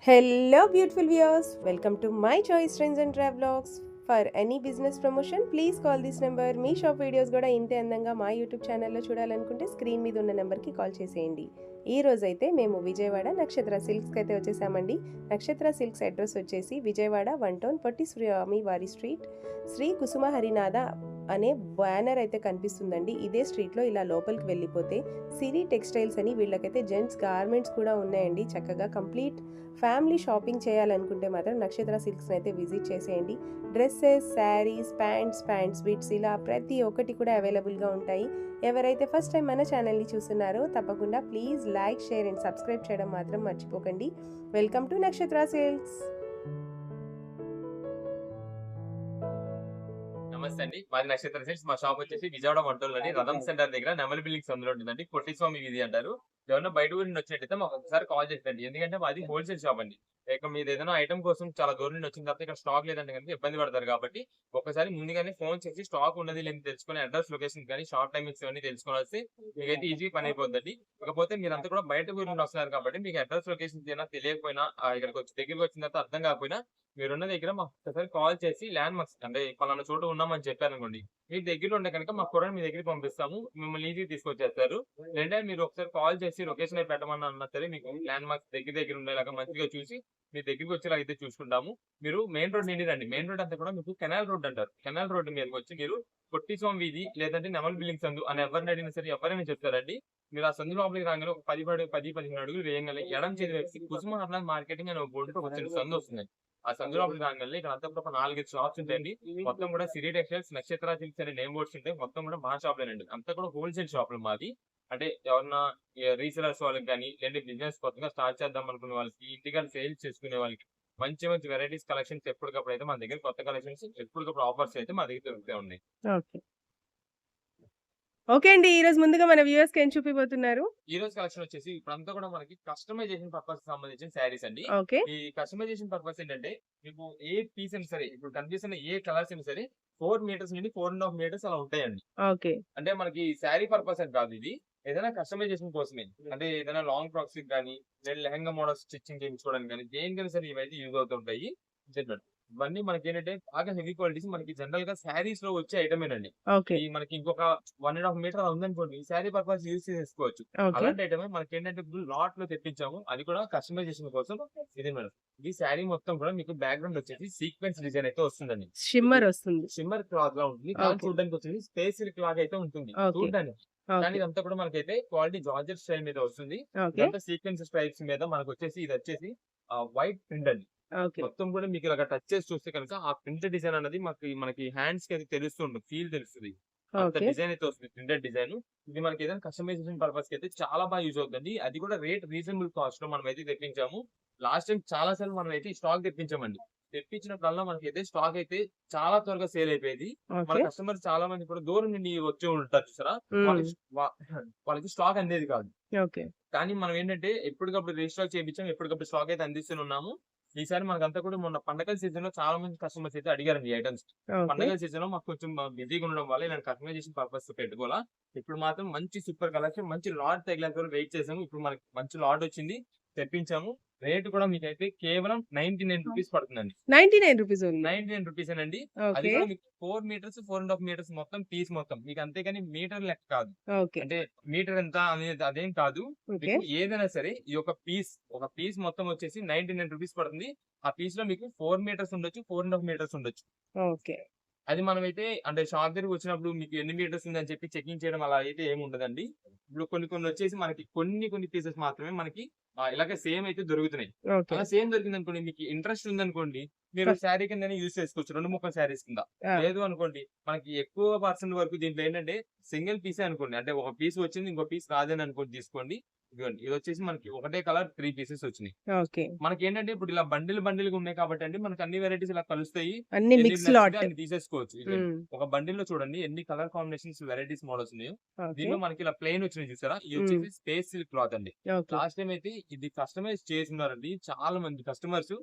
Hello, beautiful viewers. Welcome to my choice trends and travelogs. For any business promotion, please call this number. Me shop videos కూడా ఇంతే అందంగా మా YouTube ఛానల్లో చూడాలనుకుంటే screen మీద ఉన్న నెంబర్కి కాల్ చేసేయండి. ఈ రోజైతే మేము విజయవాడ నక్షత్ర సిల్క్స్కి అయితే వచ్చేసామండి. నక్షత్ర సిల్క్స్ అడ్రస్ వచ్చేసి విజయవాడ 1 టౌన్ పొట్టి స్వామి వారి స్ట్రీట్, శ్రీ కుసుమ హరినాథ అనే బ్యానర్ అయితే కనిపిస్తుందండి. ఇదే స్ట్రీట్లో ఇలా లోపలికి వెళ్ళిపోతే సిరి టెక్స్టైల్స్ అని వీళ్ళకైతే జెంట్స్ గార్మెంట్స్ కూడా ఉన్నాయండి. చక్కగా కంప్లీట్ ఫ్యామిలీ షాపింగ్ చేయాలనుకుంటే మాత్రం నక్షత్ర సిల్క్స్ని అయితే విజిట్ చేసేయండి. డ్రెస్సెస్, శారీస్, ప్యాంట్స్, బిట్స్ ఇలా ప్రతి ఒక్కటి కూడా అవైలబుల్గా ఉంటాయి. ఎవరైతే ఫస్ట్ టైం మన ఛానల్ని చూస్తున్నారో తప్పకుండా please like, share and subscribe చేయడం మాత్రం మర్చిపోకండి. వెల్కమ్ టు నక్షత్ర సిల్క్స్. నమస్తే అండి, మాది నక్షత్ర సిల్క్స్. మా షాప్ వచ్చేసి విజయవాడ వంటలోని రథం సెంటర్ దగ్గర నెమలి బిల్డింగ్స్ అందులో ఉంటుందండి. పొట్టి స్వామి వీధి అంటారు. ఎవరైనా బయట ఊరి నుండి వచ్చినట్టయితే మాకు ఒకసారి కాల్ చేయండి. ఎందుకంటే మాది హోల్సేల్ షాప్ అండి. ఇక మీరు ఏదైనా ఐటమ్ కోసం చాలా దూరం నుండి వచ్చిన తర్వాత ఇక్కడ స్టాక్ లేదంటే కనుక ఇబ్బంది పడతారు. కాబట్టి ఒకసారి ముందుగానే ఫోన్ చేసి స్టాక్ ఉన్నది లేని తెలుసుకుని అడ్రస్, లొకేషన్ కానీ షార్ట్ టైమింగ్స్ అన్ని తెలుసుకొని వస్తే మీకైతే ఈజీ పని అయిపోద్దండి. ఇకపోతే మీరంతా కూడా బయట ఊరి నుండి వస్తున్నారు కాబట్టి మీకు అడ్రస్, లొకేషన్ ఏమైనా తెలియకపోయినా ఇక్కడికి వచ్చి దగ్గరికి వచ్చిన తర్వాత అర్థం కాకపోయినా మీరున్న దగ్గర మాకు ఒకసారి కాల్ చేసి ల్యాండ్ మార్క్స్ అంటే పలానా చోట ఉన్నామని చెప్పారనుకోండి, మీ దగ్గర ఉండే కనుక మాకు కూడా మీ దగ్గరికి పంపిస్తాము. మిమ్మల్ని ఈజీ తీసుకొచ్చేస్తారు. లేదంటే మీరు ఒకసారి కాల్ చేసి లొకేషన్ అయి పెట్టమని అన్నా సరే మీకు ల్యాండ్ మార్క్స్ దగ్గర ఉండేలాగా మంచిగా చూసి మీ దగ్గరికి వచ్చేలా అయితే చూసుకుంటాము. మీరు మెయిన్ రోడ్ నుండి రండి. మెయిన్ రోడ్ అంతా కూడా మీకు కెనాల్ రోడ్ అంటారు. కెనాల్ రోడ్ మీదకి వచ్చి మీరు పొట్టి స్వామి వీధి లేదంటే నెమల్ బిల్డింగ్ సందు అని ఎవరిని అడిగినా సరే ఎవరైనా చెప్తారండి. మీరు ఆ సందు లోపలికి రాగానే ఒక 10-15 అడుగులు వేయగల ఎడం చేతి వ్యక్తి కుసుమ హర్లాల్ మార్కెటింగ్ అనే ఒక బోర్డు ఒక చిన్న సందు వస్తుంది. ఆ సందు లోపలికి రాగానే ఇక్కడ అంతా కూడా 4-5 షాప్స్ ఉంటాయండి. మొత్తం కూడా సిరి టెక్స్టైల్స్, నక్షత్ర సిల్క్స్ అనే నేమ్ బోర్డ్స్ ఉంటాయి. మొత్తం కూడా మా షాప్లేనండి. అంతా కూడా హోల్సేల్ షాపులు మాది. అంటే ఎవరన్నా రీసెలర్స్ వాళ్ళకి కానీ లేదంటే బిజినెస్ కొత్తగా స్టార్ట్ చేద్దాం అనుకునే వాళ్ళకి, ఇంటికాడ సేల్స్ చేసుకునే వాళ్ళకి మంచి మంచి వెరైటీస్ కలెక్షన్స్ ఎప్పటికప్పుడు అయితే మన దగ్గర కొత్త కలెక్షన్స్ ఎప్పటికప్పుడు ఆఫర్స్ అయితే మా దగ్గర దొరుకుతూ ఉన్నాయి. ఓకే అండి, ఈ రోజు ముందుగా మన వ్యూవర్స్ కి ఏం చూపిపోతున్నారు? ఈ రోజు కలెక్షన్ వచ్చేసి ఇప్పుడంతా కూడా మనకి కస్టమైజేషన్ పర్పస్ సంబంధించిన శారీస్ అండి. ఓకే, ఈ కస్టమైజేషన్ పర్పస్ ఏంటంటే మీకు ఏ పీస్ అయినా సరే, ఇప్పుడు కనిపిస్తున్న ఏ కలర్స్ అయినా సరే 4 మీటర్స్ నుండి 4.5 మీటర్స్ అలా ఉంటాయండి. ఓకే, అంటే మనకి శారీ పర్పస్ అని కాదు, ఇది ఏదైనా కస్టమైజేషన్ కోసమే. అంటే ఏదైనా లాంగ్ ఫ్రాక్స్ కానీ లేదా లెహంగా మోడల్స్ స్టిచ్చింగ్ చేయించుకోవడానికి కానీ దేనికైనా సరే ఇవైతే యూజ్ అవుతుంటాయి. ఇవన్నీ మనకి ఏంటంటే బాగా హెవీ క్వాలిటీస్, మనకి జనరల్ గా శారీస్ లో వచ్చే ఐటమేనండి. ఓకే, ఈ మనకి ఇంకొక 1.5 మీటర్ అలా ఉందనుకోండి, ఈ శారీ పర్పస్ యూజ్ చేసుకోవచ్చు. ఓకే, అలాంటి ఐటమే మనకి ఏంటంటే ఇప్పుడు లాట్ లో తెప్పించాము, అది కూడా కస్టమైజేషన్ కోసం. ఇది మేడం, ఈ శారీ మొత్తం కూడా మీకు బ్యాక్గ్రౌండ్ వచ్చేసి సీక్వెన్స్ డిజైన్ అయితే వస్తుందండి. షిమ్మర్ వస్తుంది. షిమ్మర్ క్లాత్ లా ఉంటుంది. కానీ చూడడానికి వచ్చేసి స్పేస్ సిల్క్ లాగా అయితే ఉంటుంది చూడడానికి. కానీ ఇదంతా కూడా మనకైతే క్వాలిటీ జార్జెట్ స్టైల్ మీద వస్తుంది. ఇదంతా సీక్వెన్స్ స్ట్రైప్స్ మీద మనకు వచ్చేసి ఇది వచ్చేసి వైట్ ప్రింట్ అండి. మొత్తం కూడా మీకు ఇలా టచ్ చేసి చూస్తే కనుక ఆ ప్రింట్ డిజైన్ అనేది మనకి హ్యాండ్స్ కి అయితే తెలుస్తుంది, ఫీల్ తెలుస్తుంది. అంత డిజైన్ అయితే వస్తుంది, ప్రింటెడ్ డిజైన్. ఇది మనకి ఏదైనా కస్టమైజేషన్ పర్పస్ కి అయితే చాలా బాగా యూజ్ అవుతుంది. అది కూడా రేట్ రీజనబుల్ కాస్ట్ లో మనం అయితే తెప్పించాము. లాస్ట్ టైం చాలా సార్లు మనం అయితే స్టాక్ తెప్పించామండి. తెప్పించినప్పుడల్లా మనకి అయితే స్టాక్ అయితే చాలా త్వరగా సేల్ అయిపోయింది. మన కస్టమర్ చాలా మంది కూడా దూరం నుండి వచ్చి ఉంటారు చూసారా, వాళ్ళకి స్టాక్ అందేది కాదు. కానీ మనం ఏంటంటే ఎప్పటికప్పుడు రీస్టాక్ చేయించాం, ఎప్పటికప్పుడు స్టాక్ అయితే అందిస్తున్నాము. ఈసారి మనకంతా కూడా మొన్న పండగల సీజన్ లో చాలా మంది కస్టమర్స్ అయితే అడిగారండి ఈ ఐటమ్స్. పండగల సీజన్ లో మాకు కొంచెం బిజీగా ఉండడం వల్ల ఇలాంటి కస్టమైజేషన్ పర్పస్ పెట్టుకోవాలా. ఇప్పుడు మాత్రం మంచి సూపర్ కలెక్షన్, మంచి లాట్ తగిలేంత వరకు వెయిట్ చేసాము. ఇప్పుడు మనకి మంచి లాట్ వచ్చింది, తెప్పించాము. రేట్ కూడా మీకైతే కేవలం 99 రూపీస్ పడుతుందండి. 99 రూపీస్ 99 రూపీస్ అండి. అది కూడా మీకు 4 మీటర్స్ 4.5 మీటర్స్ మొత్తం పీస్ మొత్తం మీకు, అంతేగాని మీటర్ లెక్క కాదు. అంటే మీటర్ ఎంత అనేది అదేం కాదు. మీకు ఏదైనా సరే ఈ ఒక పీస్ మొత్తం వచ్చేసి 99 రూపీస్ పడుతుంది. ఆ పీస్ లో మీకు 4 మీటర్స్ ఉండొచ్చు, 4.5 మీటర్స్ ఉండొచ్చు. అది మనమైతే అంటే షాప్ దగ్గరికి వచ్చినప్పుడు మీకు ఎన్ని మీటర్స్ ఉందని చెప్పి చెకింగ్ చేయడం అలా అయితే ఏమి ఉండదండి. ఇప్పుడు కొన్ని వచ్చేసి మనకి కొన్ని పీసెస్ మాత్రమే మనకి ఇలాగే సేమ్ అయితే దొరుకుతున్నాయి. అలా సేమ్ దొరికింది అనుకోండి, మీకు ఇంట్రెస్ట్ ఉందనుకోండి, మీరు శారీ కింద యూజ్ చేసుకోవచ్చు, 2 ముక్కల శారీస్ కింద. లేదు అనుకోండి, మనకి ఎక్కువ పర్సెంట్ వరకు దీంట్లో ఏంటంటే సింగిల్ పీసే అనుకోండి, అంటే ఒక పీస్ వచ్చింది ఇంకో పీస్ రాదని అనుకోండి తీసుకోండి. ఇది వచ్చేసి మనకి ఒకటే కలర్ 3 పీసెస్ వచ్చినాయి. మనకి ఏంటంటే ఇప్పుడు ఇలా బండిల్ గా ఉన్నాయి కాబట్టి అండి, మనకి అన్ని వెరైటీస్ ఇలా కలుస్తాయి, తీసేసుకోవచ్చు. ఒక బండిల్ లో చూడండి ఎన్ని కలర్ కాంబినేషన్స్, వెరైటీస్, మోడల్స్ ఉన్నాయో. దీనిలో మనకి ఇలా ప్లెయిన్ వచ్చినాయి చూసారా, ఇది వచ్చేసి స్పేస్ సిల్క్ క్లాత్ అండి. లాస్ట్ టైం అయితే ఇది కస్టమైజ్ చేస్తున్నారండి చాలా మంది కస్టమర్స్.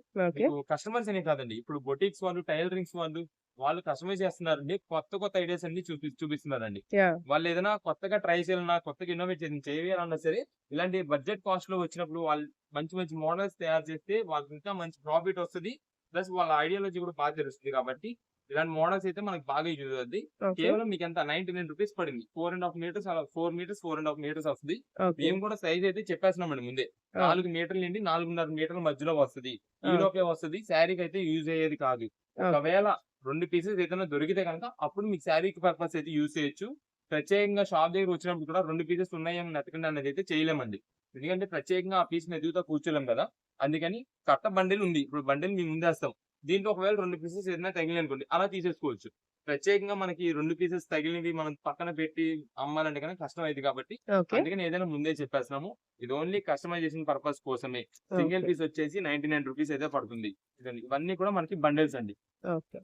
కస్టమర్స్ అనే కాదండి, ఇప్పుడు బొటిక్స్ వాళ్ళు, టైలరింగ్స్ వాళ్ళు, వాళ్ళు కస్టమైజ్ చేస్తున్నారండి. కొత్త ఐడియాస్ అన్ని చూపిస్తున్నారండి. యాహ్! వాళ్ళు ఏదైనా కొత్తగా ట్రై చేయాలన్నా, కొత్తగా ఇన్నోవేట్ చేయాలన్నా సరే, ఇలాంటి బడ్జెట్ కాస్ట్ లో వచ్చినప్పుడు వాళ్ళు మంచి మోడల్స్ తయారు చేస్తే వాళ్ళకి ఇంకా మంచి ప్రాఫిట్ వస్తది. ప్లస్ వాళ్ళ ఐడియాలజీ కూడా బాగా తెలుస్తుంది కాబట్టి ఇలాంటి మోడల్స్ అయితే మనకి బాగా యూజ్ అవుద్ది. ఓకే. కేవలం మీకు ఎంత 99 రూపీస్ పడింది. 4.5 మీటర్స్ అలా 4 మీటర్స్ 4.5 మీటర్స్ వస్తది. ఓకే. మేము కూడా సైజ్ అయితే చెప్పేస్తున్నామండి ముందే. ఆ! 4 మీటర్ల నుండి 4.5 మీటర్ల మధ్యలో వస్తది. ఆ! ఈలోపే వస్తది. శారీకి అయితే యూజ్ అయ్యేది కాదు. ఓకే. ఒకవేళ 2 పీసెస్ ఏదైనా దొరికితే గనక అప్పుడు మీకు శారీకి పర్పస్ అయితే యూజ్ చేయొచ్చు. ప్రత్యేకంగా షాప్ దగ్గర వచ్చినప్పుడు కూడా 2 పీసెస్ ఉన్నాయేమో వెతకండి అనేది అయితే చేయలేమండి. ఎందుకంటే ప్రత్యేకంగా ఆ పీస్‌ని ఎదుగుతా కూర్చోలేం కదా! అందుకని కట్ట బండిల్ ఉంది. ఇప్పుడు బండిల్ మేము ముందేస్తాం. దీంట్లో ఒకవేళ 2 పీసెస్ ఏదైనా తగిలినాయనుకోండి అలా తీసేసుకోవచ్చు. ప్రత్యేకంగా మనకి 2 పీసెస్ తగిలినవి మనం పక్కన పెట్టి అమ్మాలంటే గనక కష్టం అయిద్ది కాబట్టి ఓకే. అందుకని ఏదైనా ముందే చెప్పేస్తున్నాము. ఇది ఓన్లీ కస్టమైజేషన్ పర్పస్ కోసమే. Single okay. పీస్ వచ్చేసి 99 రూపీస్ అయితే పడుతుంది. ఇదండి. ఇవన్నీ కూడా మనకి బండిల్స్ అండి. ఓకే.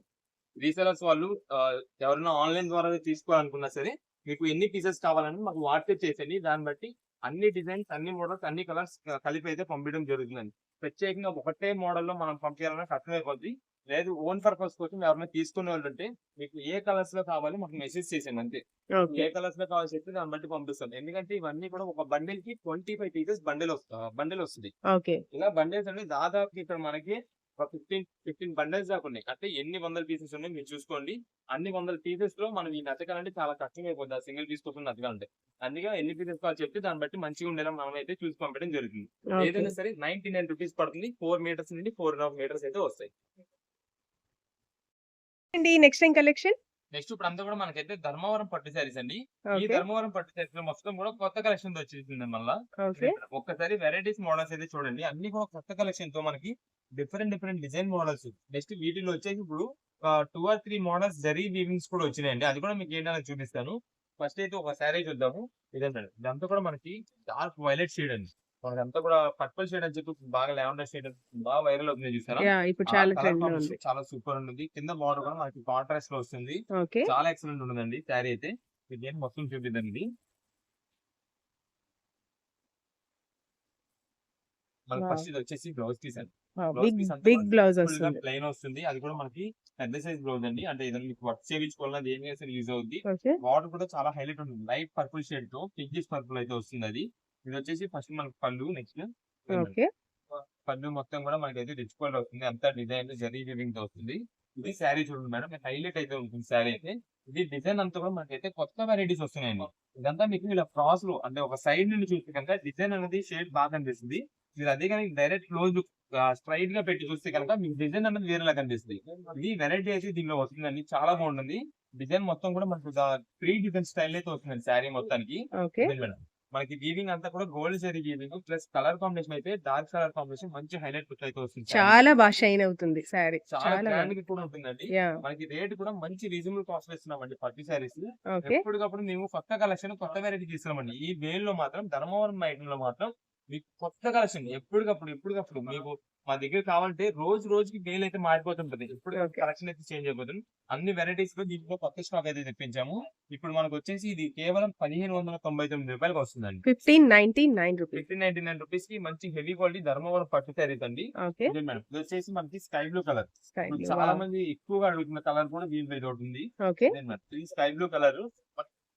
రీసెలర్స్ వాళ్ళు ఎవరైనా ఆన్‌లైన్ ద్వారా తీసుకోవాలనుకున్నా సరే, మీకు ఎన్ని పీసెస్ కావాలని మాకు వాట్సాప్ చేసేయండి. దాన్ని బట్టి అన్ని డిజైన్స్, అన్ని మోడల్స్, అన్ని కలర్స్ కలిపి అయితే పంపియడం జరుగుతుందండి. ప్రత్యేకంగా ఒకటే మోడల్‌లో మనం పంపియాలన్నా కష్టమైపోద్ది. లేదు ఓన్ పర్పస్ కోసం ఎవరైనా తీసుకునేవాళ్ళుంటే మీకు ఏ కలర్స్‌లో కావాలి మాకు మెసేజ్ చేసేయండి అంతే. ఓకే. ఏ కలర్స్‌లో కావాలో చెప్తే దాన్ని బట్టి పంపిస్తాం. ఎందుకంటే ఇవన్నీ కూడా ఒక బండిల్‌కి 25 పీసెస్ బండిల్ వస్తది. ఓకే. ఇలా బండిల్స్ అనేవి దాదాపు ఇక్కడ మనకి ఒక 15 బండిల్స్ దాకా ఉన్నాయి. అంటే ఎన్ని వందల పీసెస్ ఉన్నాయి మీరు చూసుకోండి. అన్ని వందల పీసెస్‌లో మనం ఈ నతకాలంటే చాలా కష్టమైపోద్ది. ఆ సింగిల్ పీస్ కోసం నతకాలంటే. అందుకే ఎన్ని పీసెస్ కావాలో చెప్తే దాన్ని బట్టి మంచిగా ఉండేలా మనమైతే చూసి పంపడం జరుగుతుంది. ఓకే. ఏదైనా సరే 99 రూపీస్ పడుతుంది. 4 మీటర్స్ నుండి 4.5 మీటర్స్ అయితే వస్తాయి. అండి నెక్స్ట్ ఏం కలెక్షన్? నెక్స్ట్ ఇప్పుడంతా కూడా మనకైతే ధర్మవరం పట్టు శారీస్ అండి. ఈ ఓకే. ధర్మవరం పట్టు శారీస్‌లో మొత్తం కూడా కొత్త కలెక్షన్‌తో వచ్చేసింది మళ్ళా. ఓకే. ఒక్కసారి వెరైటీస్ మోడల్స్ అయితే చూడండి. అన్ని కూడా కొత్త కలెక్షన్‌తో మనకి డిఫరెంట్ డిజైన్ మోడల్స్. నెక్స్ట్ వీటిలో వచ్చేసి ఇప్పుడు 2 ఆర్ 3 మోడల్స్ జరీ వీవింగ్స్ కూడా వచ్చినాయండి. అది కూడా మీకు ఏంటనేది చూపిస్తాను. ఫస్ట్ అయితే ఒక శారీ చూద్దాము. ఇదేనండి. ఇదంతా కూడా మనకి డార్క్ వైలెట్ షేడ్ అండి. మనకంతా కూడా పర్పుల్ షేడ్ అని చెప్పి బాగా లావెండర్ షేడ్ బాగా వైరల్ అవుతుంది చూసారా? యాహ్! ఇప్పుడు ఆ చాలా కలర్ ట్రెండ్‌లో ఉంది. కాంబినేషన్ చాలా సూపర్ ఉంటుంది. కింద బార్డర్ కూడా మనకి కాంట్రాస్ట్ లో వస్తుంది. ఓకే. చాలా ఎక్సలెంట్ ఉంటుందండి శారీ అయితే. ఇది మొత్తం చూపిద్దాం. మనకి వావ్! ఫస్ట్ ఇది వచ్చేసి బ్లౌజ్ పీస్ అండి. వావ్! బ్లౌజ్ బిగ్ పీస్ అంతా బిగ్ కూడా బ్లౌజ్ సింపుల్ గా వస్తుంది. ప్లెయిన్ వస్తుంది. అది కూడా మనకి పెద్ద సైజ్ బ్లౌజ్ అండి. అంటే ఏదైనా మీకు వర్క్ చేయించుకోవాలన్నా దేనికైనా సరే యూజ్ అవుద్ది. ఓకే. బార్డర్ కూడా చాలా హైలైట్ ఉంటుంది. లైట్ పర్పుల్ షేడ్ తో పింకిష్ పర్పుల్ అయితే వస్తుంది అది. ఇది వచ్చేసి ఫస్ట్ మనకి పళ్ళు నెక్స్ట్ ఓకే. పళ్ళు మొత్తం కూడా మనకైతే రిచ్ కలర్ వస్తుంది. అంతా డిజైన్ జరీ వీవింగ్ తో వస్తుంది. ఇది శారీ చూడండి మేడం. హైలైట్ అయితే ఉంటుంది శారీ అయితే. ఇది డిజైన్ అంతా కూడా మనకైతే కొత్త వెరైటీస్ వస్తున్నాయండి. ఇదంతా మీకు ఇలా క్రాస్ లో అంటే ఒక సైడ్ నుండి చూస్తే కనుక డిజైన్ అనేది షేడ్ బాగా కనిపిస్తుంది. మీరు అదే కానీ డైరెక్ట్ క్లోజ్ స్ట్రైట్ గా పెట్టి చూస్తే కనుక మీకు డిజైన్ అనేది వేరేలా కనిపిస్తుంది. ఇది వెరైటీ అయితే దీనిలో వస్తుందండి. చాలా బాగుంటుంది. డిజైన్ మొత్తం కూడా మనకు 3 డిఫరెంట్ స్టైల్ అయితే వస్తుందండి శారీ మొత్తానికి. ఓకే. ఇదే మేడం. మనకి వీవింగ్ అంతా కూడా gold zari weaving plus colour combination అయితే డార్క్ కలర్ కాంబినేషన్ మంచి హైలైట్ లుక్ అయితే వస్తుంది శారీ. చాలా బాగా షైన్ అవుతుంది సారీ. చాలా చాలా గ్రాండ్ బాగా. గా కూడా ఉంటుందండి. యాహ్! మనకి రేట్ కూడా మంచి రీజనబుల్ కాస్ట్ లో ఇస్తున్నామండి పట్టు శారీస్. ఓకే. ఎప్పటికప్పుడు మేము కొత్త కలెక్షన్, కొత్త వెరైటీ తీసుకున్నామండి. ఈ వేల్ లో మాత్రం ధర్మవరం ఐటమ్ లో మాత్రం మీకు కొత్త కలెక్షన్ ఎప్పటికప్పుడు మీకు మా దగ్గర కావాలంటే రోజుకి వేల్ అయితే మారిపోతుంటది. ఎప్పటికప్పుడు ఓకే. కలెక్షన్ అయితే చేంజ్ అయిపోతుంది. అన్ని వెరైటీస్ లో దీంట్లో కొత్త స్టాక్ అయితే తెప్పించాము. ఇప్పుడు మనకు వచ్చేసి ఇది కేవలం 1599 రూపాయలకి వస్తుందండి. 1599 రూపీస్. 1599 రూపీస్ కి మంచి హెవీ క్వాలిటీ ధర్మవరం పట్టు శారీస్ అండి. ఓకే. ఇదే మేడం. ఇది వచ్చేసి మనకి స్కై బ్లూ కలర్. స్కై ఇప్పుడు బ్లూ. చాలా వావ్! మంది ఎక్కువగా అడుగుతున్న కలర్ కూడా దీంట్లో ఇది ఒకటి ఉంది. ఓకే. ఇదే మేడం. ఇది స్కై బ్లూ కలర్.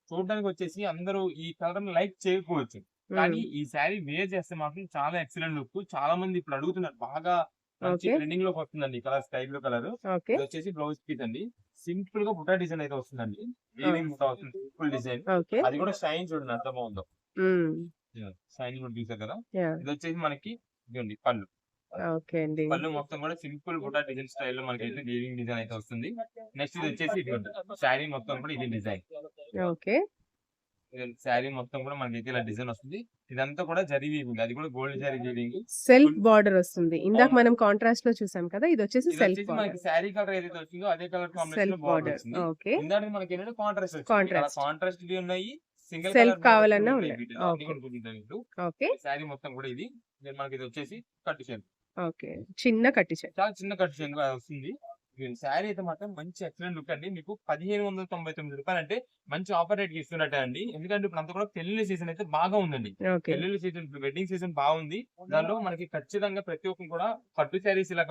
చూడడానికి వచ్చేసి అందరూ ఈ కలర్ ని లైక్ చేయకపోవచ్చు. కానీ హ్మ్. ఈ శారీ వేర్ చేస్తే మాత్రం చాలా ఎక్సలెంట్ లుక్. చాలా మంది ఇప్పుడు అడుగుతున్నారు. బాగా మంచి ఓకే. ట్రెండింగ్ లోకి వస్తుందండి ఈ colour sky blue colour. Okay. ఇది వచ్చేసి బ్లౌజ్ పీస్ అండి. సింపుల్ గా బుటా డిజైన్ అయితే వస్తుందండి. ఆ! వీవింగ్ బుటా వస్తుంది. Simple design. ఓకే. అది కూడా షైన్ చూడండి ఎంత బాగుందో. హ్మ్. షైన్ కూడా చూసారు కదా. యాహ్! ఇది వచ్చేసి మనకి ఇదిగోండి పళ్ళు. ఓకే అండి. పళ్ళు మొత్తం కూడా సింపుల్ బుటా డిజైన్ స్టైల్ లో మనకైతే వీవింగ్ డిజైన్ అయితే వస్తుంది. నెక్స్ట్ ఇది వచ్చేసి ఇదిగోండి శారీ మొత్తం కూడా ఇది డిజైన్. ఓకే. శారీ మొత్తం కూడా మనకైతే ఇలా డిజైన్ వస్తుంది. ఇదంతా కూడా జరీ వీవింగ్. అది కూడా gold zari weaving. Self full border వస్తుంది. ఇందాక అవును. మనం కాంట్రాస్ట్ లో చూసాం కదా. ఇది వచ్చేసి ఇది సెల్ఫ్ వచ్చేసి బార్డర్. మనకి శారీ కలర్ ఏదైతే వచ్చిందో అదే కలర్ కాంబినేషన్ లో సెల్ఫ్ బార్డర్ బార్డర్. వచ్చింది. ఓకే. ఇందాక మనకి ఏంటంటే కాంట్రాస్ట్ వచ్చింది. అలా కాంట్రాస్ట్. కాంట్రాస్ట్ వి ఉన్నాయి. సింగిల్ సెల్ఫ్ కలర్ బోర్డర్స్ కావాలన్నా ఉంటాయి ఉన్నాయి. వీటిలో. అన్ని ఓకే. కూడా చూపిద్దాం ఇప్పుడు. ఓకే. శారీ మొత్తం కూడా ఇది. మనకి ఇది వచ్చేసి కట్ షేప్. ఓకే. చిన్న కట్టి చెంగు. చాలా చిన్న కట్ షేప్ వస్తుంది. శారీ అయితే మాత్రం మంచి ఎక్సలెంట్ లుక్ అండి. మీకు 1599 రూపాయలు అంటే మంచి ఆఫర్ రేట్ కి ఇస్తున్నట్టే అండి. ఎందుకంటే ఇప్పుడు అంతా కూడా పెళ్లిళ్ళ సీజన్ అయితే బాగా ఉందండి. ఓకే. పెళ్లిళ్ళ సీజన్, ఇప్పుడు వెడ్డింగ్ సీజన్ బాగుంది. దానిలో మనకి ఖచ్చితంగా ప్రతి ఒక్కరు కూడా పట్టు శారీస్ ఇలా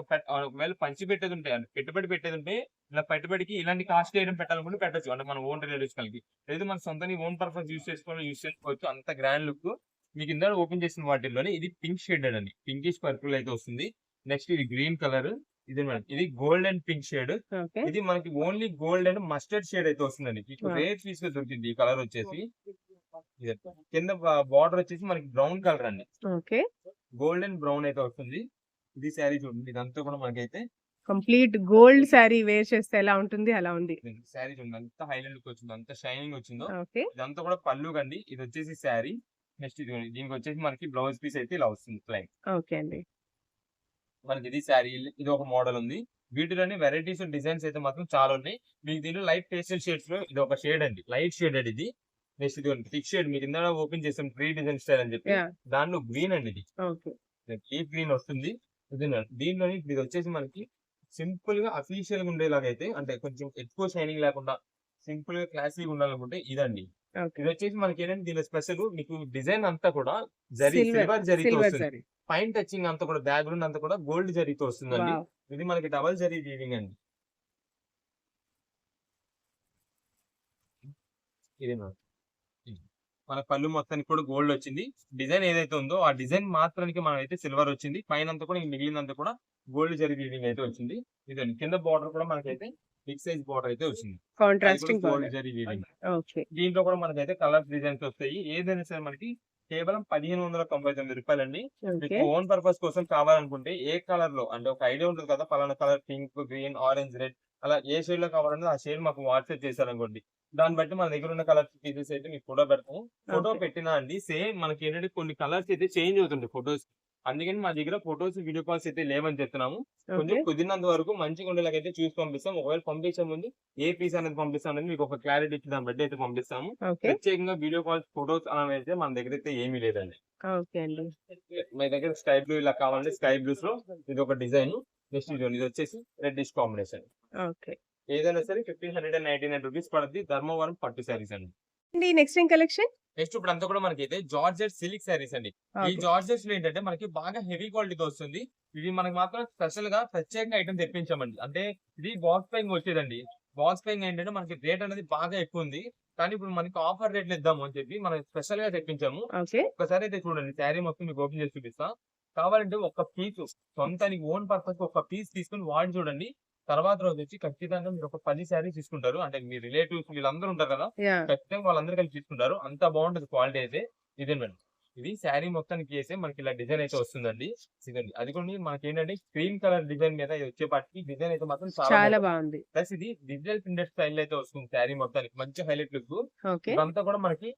ఒకవేళ పంచి పెట్టేది ఉంటే, అంటే పెట్టుబడి పెట్టేది ఉంటే, ఇలా పెట్టుబడికి ఇలాంటి కాస్ట్ ఐటమ్ పెట్టాలనుకుంటే పెట్టొచ్చు. అంటే మన ఓన్ రిలేటివ్స్ కలిగి, లేదు మన సొంతని ఓన్ పర్పస్ యూస్ చేసుకోవచ్చు. అంత గ్రాండ్ లుక్. మీకు ఇందాక ఓపెన్ చేసిన వాటిల్లోనే ఇది పింక్ షేడెడ్ అండి. పింకిష్ పర్పుల్ అయితే వస్తుంది. నెక్స్ట్ ఇది గ్రీన్ కలర్. ఇది మేడం, ఇది gold and pink shade. Okay. ఇది మనకి only gold and mustard shade అయితే వస్తుందండి. మీకు ఆ! రేర్ పీస్ గా దొరికింది ఈ కలర్ వచ్చేసి. ఇది కింద బార్డర్ వచ్చేసి మనకి బ్రౌన్ కలర్ అండి. ఓకే. గోల్డ్ అండ్ బ్రౌన్ అయితే వస్తుంది. ఇది శారీ చూడండి, ఇదంతా కూడా మనకైతే కంప్లీట్ గోల్డ్ శారీ వేర్ చేస్తే ఎలా ఉంటుంది అలా ఉంది. శారీ చూడండి, అంత హైలైట్ లుక్ వచ్చిందో, అంత షైనింగ్ వచ్చిందో. ఓకే. ఇదంతా కూడా పళ్ళు కండి. ఇది వచ్చేసి శారీ. నెక్స్ట్ ఇది దీనికి వచ్చేసి మనకి బ్లౌజ్ పీస్ అయితే ఇలా వస్తుంది ప్లెయిన్. ఓకే అండి. మనకి ఇది శారీ, ఇది ఒక మోడల్ ఉంది. వీటిలోని వెరైటీస్ డిజైన్స్ అయితే మాత్రం చాలా ఉన్నాయి. మీకు దీనిలో లైట్ పేస్టల్ షేడ్స్ లో ఇది ఒక షేడ్ అండి, లైట్ షేడ్ అండి ఇది. నెక్స్ట్ ఇది థిక్ షేడ్, మీకు ఇందాక ఓపెన్ చేసాం ట్రీ డిజైన్ స్టైల్ అని చెప్పి, యాహ్! దానిలో గ్రీన్ అండి ఇది. ఓకే. డీప్ గ్రీన్ వస్తుంది. దీనిలోని ఇది వచ్చేసి మనకి సింపుల్ గా అఫీషియల్ గా ఉండేలాగా అయితే, అంటే కొంచెం ఎక్కువ షైనింగ్ లేకుండా సింపుల్ గా క్లాసీగా ఉండాలనుకుంటే ఇదండి. ఓకే. ఇది వచ్చేసి మనకి ఏంటంటే దీనిలో స్పెషల్ మీకు డిజైన్ అంతా కూడా జరీ, సిల్వర్, సిల్వర్ జరీతో సిల్వర్ వస్తుంది. శారీ. పైన టచింగ్ అంతా కూడా బ్యాక్గ్రౌండ్ అంతా కూడా గోల్డ్ జరీతో వస్తుందండి. వావ్! ఇది మనకి డబల్ జరీ వీవింగ్ అండి. ఇది మేడం. ఇది. మన పళ్ళు మొత్తానికి కూడా గోల్డ్ వచ్చింది. డిజైన్ ఏదైతే ఉందో ఆ డిజైన్ మాత్రానికి మనమైతే సిల్వర్ వచ్చింది. పైన అంతా కూడా మిగిలినంతా కూడా గోల్డ్ జరీ వీవింగ్ అయితే వచ్చింది. ఇదండి, కింద బార్డర్ కూడా మనకైతే బిగ్ సైజ్ బార్డర్ అయితే వచ్చింది. Contrasting gold border. Zari weaving. Okay. దీంట్లో కూడా మనకైతే కలర్స్ డిజైన్స్ వస్తాయి. ఏదైనా సరే మనకి కేవలం 1599 రూపాయలండి. ఓకే. మీకు ఓన్ పర్పస్ కోసం కావాలనుకుంటే ఏ కలర్ లో, అంటే ఒక ఐడియా ఉంటుంది కదా, పలానా colour pink, green, orange, red, అలా ఏ షేడ్ లో కావాలన్నది ఆ షేడ్ మాకు వాట్సాప్ చేశారనుకోండి. దాన్ని బట్టి మన దగ్గర ఉన్న కలర్ పీసెస్ అయితే మీకు ఫోటో పెడతాము. Photo okay. పెట్టినా అండి సేమ్ మనకి ఏంటంటే కొన్ని కలర్స్ అయితే చేంజ్ అవుతుంది ఫొటోస్. అందుకని మా దగ్గర ఫొటోస్, వీడియో కాల్స్ అయితే లేవని చెప్తున్నాము. కొంచెం ఓకే. కుదిరినంత వరకు మంచిగా ఉండేలాగైతే చూసి పంపిస్తాం. ఒకవేళ పంపించే ముందు ఏ పీస్ అనేది పంపిస్తాం అనేది మీకు ఒక క్లారిటీ ఇచ్చి దాన్ని బట్టి అయితే పంపిస్తాము. ఓకే. ప్రత్యేకంగా వీడియో కాల్స్, ఫొటోస్ అలా అయితే మన దగ్గర అయితే ఏమీ లేదండి. ఓకే అండి. మీ దగ్గర స్కై బ్లూ ఇలా కావాలంటే స్కై బ్లూస్ లో ఇది ఒక డిజైన్. నెక్స్ట్ ఇది వచ్చేసి రెడ్డిష్ కాంబినేషన్. ఓకే. ఏదైనా సరే 1599 రూపీస్ పడుతుంది. ధర్మవరం పట్టు శారీస్ అండి. అండి నెక్స్ట్ ఏం కలెక్షన్? నెక్స్ట్ ఇప్పుడు అంతా కూడా మనకి అయితే జార్జెట్ సిల్క్ శారీస్ అండి. ఈ ఓకే. జార్జెట్స్ లో ఏంటంటే మనకి బాగా హెవీ క్వాలిటీతో వస్తుంది. ఇది మనకి మాత్రం స్పెషల్ గా ప్రత్యేకంగా ఐటమ్ తెప్పించామండి. అంటే ఇది బాక్స్ పైన వచ్చేదండి. బాక్స్ పైన ఏంటంటే మనకి రేట్ అనేది బాగా ఎక్కువ ఉంది. కానీ ఇప్పుడు మనకి ఆఫర్ రేట్లు ఇద్దాము అని చెప్పి మనం స్పెషల్ గా తెప్పించాము. ఓకే. ఒకసారి అయితే చూడండి, శారీ మొత్తం మీకు ఓపెన్ చేసి చూపిస్తా. కావాలంటే ఒక పీస్ సొంతానికి ఓన్ పర్పస్ ఒక పీస్ తీసుకుని వాడి చూడండి. తర్వాత రోజు వచ్చి ఖచ్చితంగా మీరు ఒక 10 శారీస్ తీసుకుంటారు. అంటే మీ రిలేటివ్స్ వీళ్ళందరూ ఉంటారు కదా, యాహ్! ఖచ్చితంగా వాళ్ళందరూ కలిసి తీసుకుంటారు. అంత బాగుంటది క్వాలిటీ అయితే. ఇదేనండి, ఇది శారీ మొత్తానికి వేసే మనకి ఇలా డిజైన్ అయితే వస్తుందండి. ఇదండి, అది కూడా మనకి ఏంటంటే క్రీమ్ కలర్ డిజైన్ మీద ఇది వచ్చేపాటికి డిజైన్ అయితే మాత్రం చాలా చాలా బాగుంటుంది. బాగుంది. ప్లస్ ఇది డిజిటల్ ప్రింటెడ్ స్టైల్ అయితే వస్తుంది శారీ మొత్తానికి, మంచి హైలైట్ లుక్. ఓకే. ఇదంతా కూడా మనకి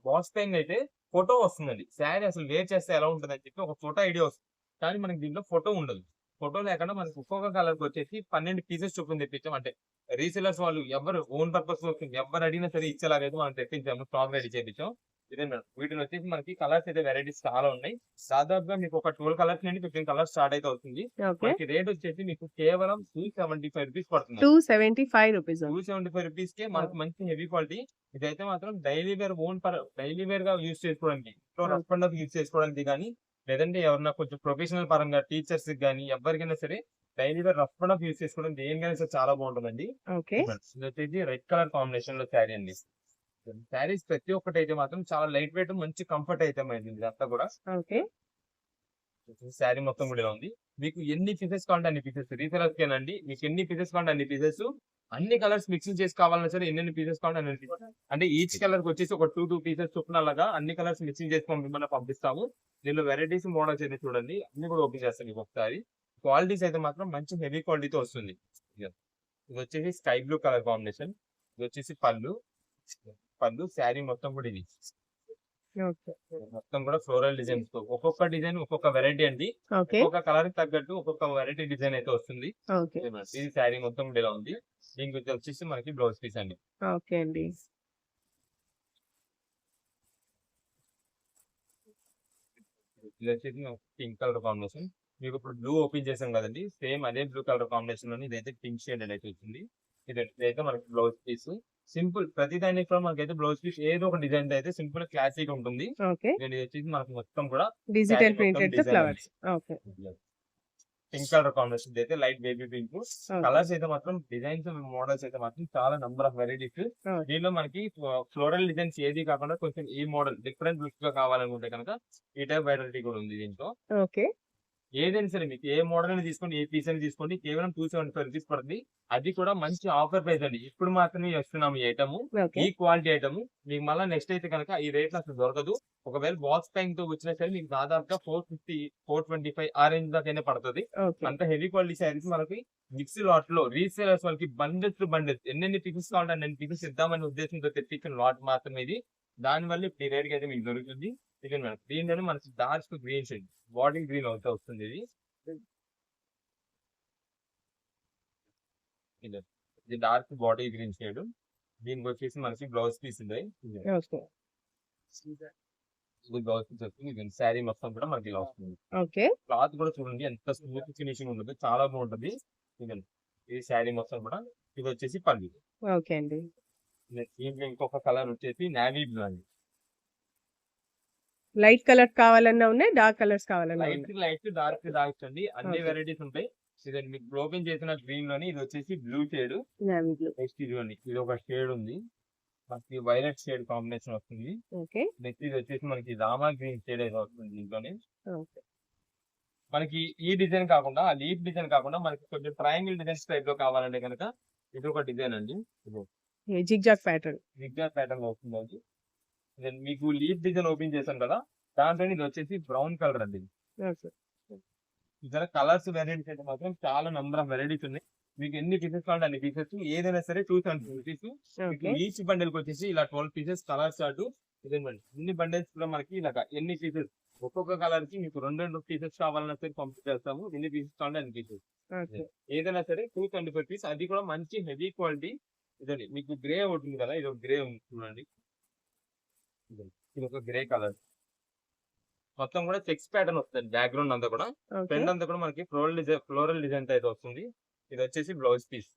బాక్స్ పైన అయితే ఫోటో వస్తుందండి. శారీ అసలు వేర్ చేస్తే ఎలా ఉంటుంది అని చెప్పి ఒక ఫోటో ఐడియా వస్తుంది. కానీ మనకి దీంట్లో ఫోటో ఉండదు. ఫోటో లేకుండా మనకి ఒక్కొక్క కలర్ వచ్చేసి 12 పీసెస్ చొప్పున తెప్పించాం. అంటే రీసెలర్స్ వాళ్ళు ఎవరు ఓన్ పర్పస్ కోసం ఎవరు అడిగినా సరే ఇచ్చేలాగైతే మనం తెప్పించాము. స్టాక్ రెడీ చేయించాం. ఇదే మేడం, వీటిని వచ్చేసి మనకి కలర్స్ అయితే వెరైటీస్ చాలా ఉన్నాయి. దాదాపుగా మీకు ఒక 12 కలర్స్ నుండి 15 కలర్స్ స్టార్ట్ అయితే అవుతుంది. ఓకే. మనకి రేట్ వచ్చేసి మీకు కేవలం 275 రూపీస్ పడుతుంది. 275 రూపీస్. 275 రూపీస్ కే మనకి మంచి హెవీ క్వాలిటీ. ఇదైతే మాత్రం డైలీ వేర్ డైలీ వేర్ గా యూజ్ చేసుకోవడానికి, ఇంట్లో రఫ్ అండ్ టఫ్ యూజ్ చేసుకోవడానికి కానీ, లేదంటే ఎవరన్నా కొంచెం ప్రొఫెషనల్ పరంగా టీచర్స్ కానీ ఎవరికైనా సరే daily wear rough and tough use చేసుకోవడానికి దేనికైనా సరే చాలా బాగుంటుందండి. ఓకే. ఇది వచ్చేసి రెడ్ కలర్ కాంబినేషన్ లో శారీ అండి. శారీస్ ప్రతి ఒక్కటి అయితే మాత్రం చాలా లైట్ వెయిట్, మంచి కంఫర్ట్ అయితే అయింది ఇదంతా కూడా. ఓకే. శారీ మొత్తం కూడా ఇలా ఉంది. మీకు ఎన్ని పీసెస్ కావాలంటే అన్ని పీసెస్, రీసెలర్స్ కేనండి. మీకు ఎన్ని పీసెస్ కావాలంటే అన్ని పీసెస్, అన్ని కలర్స్ మిక్సింగ్ చేసి కావాలన్నా సరే ఎన్ని పీసెస్ కావాలంటే అన్ని పీసెస్. అంటే ఈచ్ కలర్ కి వచ్చేసి ఒక 2 పీసెస్ చొప్పున అలాగా అన్ని కలర్స్ మిక్సింగ్ చేసి పంపిస్తాము. దీనిలో వెరైటీస్, మోడల్స్ అయితే చూడండి, అన్ని కూడా ఓపెన్ చేస్తాను మీకు ఒకసారి. క్వాలిటీస్ అయితే మాత్రం మంచి హెవీ క్వాలిటీతో వస్తుంది. ఇది వచ్చేసి స్కై బ్లూ కలర్ కాంబినేషన్. ఇది వచ్చేసి పళ్ళు. శారీ మొత్తం కూడా ఇది ఓకే. మొత్తం కూడా ఫ్లోరల్ డిజైన్స్ తో, ఒక్కొక్క డిజైన్ ఒక్కొక్క వెరైటీ అండి. ఓకే. ఒక్కొక్క కలర్ కి తగ్గట్టు ఒక్కొక్క వెరైటీ డిజైన్ అయితే వస్తుంది. ఓకే. ఇది శారీ మొత్తం కూడా ఇలా ఉంది. దీనికి వచ్చేసి మనకి బ్లౌజ్ పీస్ అండి. ఓకే అండి. ఇది వచ్చేసి పింక్ కలర్ కాంబినేషన్. మీకు ఇప్పుడు బ్లూ ఓపెన్ చేసాం కదండి, సేమ్ అదే బ్లూ కలర్ కాంబినేషన్ లోని ఇదైతే పింక్ షేడ్ అయితే వచ్చింది. ఇదైతే మనకి బ్లౌజ్ పీస్. సింపుల్ ప్రతి దానికి కూడా మనకైతే బ్లౌజ్ పీస్ ఏదో ఒక డిజైన్ అయితే సింపుల్ క్లాసిక్ ఉంటుంది. ఓకే. ఇది వచ్చేసి మనకు మొత్తం కూడా డిజిటల్ శారీ మొత్తం printed design flowers. Okay. Pink colour combination అయితే light baby pink. Okay. Colours అయితే మాత్రం డిజైన్స్ మోడల్స్ అయితే మాత్రం చాలా నంబర్ ఆఫ్ వెరైటీస్. ఓకే. దీనిలో మనకి ఫ్లోరల్ డిజైన్స్ ఏది కాకుండా కొంచెం ఈ మోడల్ డిఫరెంట్ లుక్ గా కావాలనుకుంటే కనుక ఈ టైప్ వెరైటీ కూడా ఉంది దీంట్లో. ఓకే. ఏదైనా సరే మీకు ఏ మోడల్ అని తీసుకోండి, ఏ పీస్ అని తీసుకోండి, కేవలం 275 రూపీస్ పడుతుంది. అది కూడా మంచి ఆఫర్ ప్రైస్ అండి. ఇప్పుడు మాత్రమే వస్తున్నాము ఈ ఐటమ్, ఓకే. ఈ క్వాలిటీ ఐటమ్. మీకు మళ్ళీ నెక్స్ట్ అయితే కనుక ఈ రేట్ లో అసలు దొరకదు. ఒకవేళ బాక్స్ ప్యాకింగ్ తో వచ్చినా సరే మీకు దాదాపుగా 450, 425 ఆ రేంజ్ దాకైనా పడుతుంది. ఓకే. అంత హెవీ క్వాలిటీ శారీస్ మనకి మిక్స్ లాట్ లో రీసేలర్స్ వాళ్ళకి బండిల్స్ టు బండిల్స్ ఎన్ని పీసెస్ కావాలంటే అన్ని పీసెస్ ఇద్దామనే ఉద్దేశంతో తెప్పించిన లాట్ మాత్రమే ఇది. దానివల్ల ఇప్పుడు ఈ రేట్ కి అయితే మీకు దొరుకుతుంది. దీనిలోనే మనకి dark green shade, body green అవుతా వస్తుంది. ఇది డార్క్ బాడీ గ్రీన్ షేడ్. దీనికి వచ్చేసి మనకి బ్లౌజ్ పీస్ ఉంది. ఓకే. ఇది బ్లౌజ్ పీస్ వస్తుంది. ఇది శారీ మొత్తం కూడా మనకి ఇలా వస్తుంది. ఓకే. క్లాత్ కూడా చూడండి ఎంత స్మూత్ ఫినిషింగ్ ఉంటుంది, చాలా బాగుంటుంది. ఇది శారీ మొత్తం కూడా. ఇది వచ్చేసి పళ్ళు. ఓకే అండి. దీంట్లో ఇంకొక కలర్ వచ్చేసి నావీ బ్లూ అండి. లైట్ కలర్ కావాలన్నా ఉన్నాయి, డార్క్ కలర్స్ కావాలన్నా ఉన్నాయి. లైట్ డార్క్ డార్క్ అండి, అన్ని ఓకే. వెరైటీస్ ఉంటాయి. ఇదండి మీకు ఓపెన్ చేసిన గ్రీన్ లోని ఇది వచ్చేసి blue shade. Navy blue. Next ఇదిగోండి ఇది ఒక షేడ్ ఉంది, మనకి వైలెట్ షేడ్ కాంబినేషన్ వస్తుంది. ఓకే. నెక్స్ట్ ఇది వచ్చేసి మనకి రామా గ్రీన్ షేడ్ అయితే వస్తుంది దీంట్లోనే. ఓకే. మనకి ఈ డిజైన్ కాకుండా ఆ లీఫ్ డిజైన్ కాకుండా మనకి కొంచెం ట్రయాంగిల్ డిజైన్స్ టైప్ లో కావాలంటే కనుక ఇది ఒక డిజైన్ అండి. Zigzag pattern. జిగ్జాగ్ ప్యాటర్న్ లో వస్తుంది అది. Then మీకు లీఫ్ డిజైన్ ఓపెన్ చేశాను కదా, దాంట్లో ఇది వచ్చేసి బ్రౌన్ కలర్ అండి. ఓకే. ఇతర కలర్స్ వెరైటీస్ అయితే మాత్రం చాలా నంబర్ ఆఫ్ వెరైటీస్ ఉన్నాయి. మీకు ఎన్ని పీసెస్ కావాలంటే అన్ని పీసెస్, ఏదైనా సరే 270 రూపీస్. ఓకే. ఈచ్ బండిల్ కి వచ్చేసి ఇలా 12 పీసెస్ కలర్ చార్ట్. ఇదేనండి ఇన్ని బండిల్స్ కూడా మనకి ఇలాగా ఎన్ని పీసెస్, ఒక్కొక్క కలర్ కి మీకు 2 పీసెస్ కావాలన్నా సరే పంపిణీ చేస్తాము. ఎన్ని పీసెస్ కావాలంటే అన్ని పీసెస్. ఓకే. ఏదైనా సరే 225 పీస్, అది కూడా మంచి హెవీ క్వాలిటీ. ఇదండి మీకు గ్రే ఉంటుంది కదా, ఇది ఒక గ్రే ఉంది చూడండి. ఇది ఒక గ్రే కలర్, మొత్తం కూడా చెక్స్ ప్యాటర్న్ వస్తుంది. బ్యాక్గ్రౌండ్ అంతా కూడా, ఓకే. ఫ్రంట్ అంతా కూడా మనకి ఫ్లోరల్ డిజైన్ అయితే వస్తుంది. ఇది వచ్చేసి బ్లౌజ్ పీస్.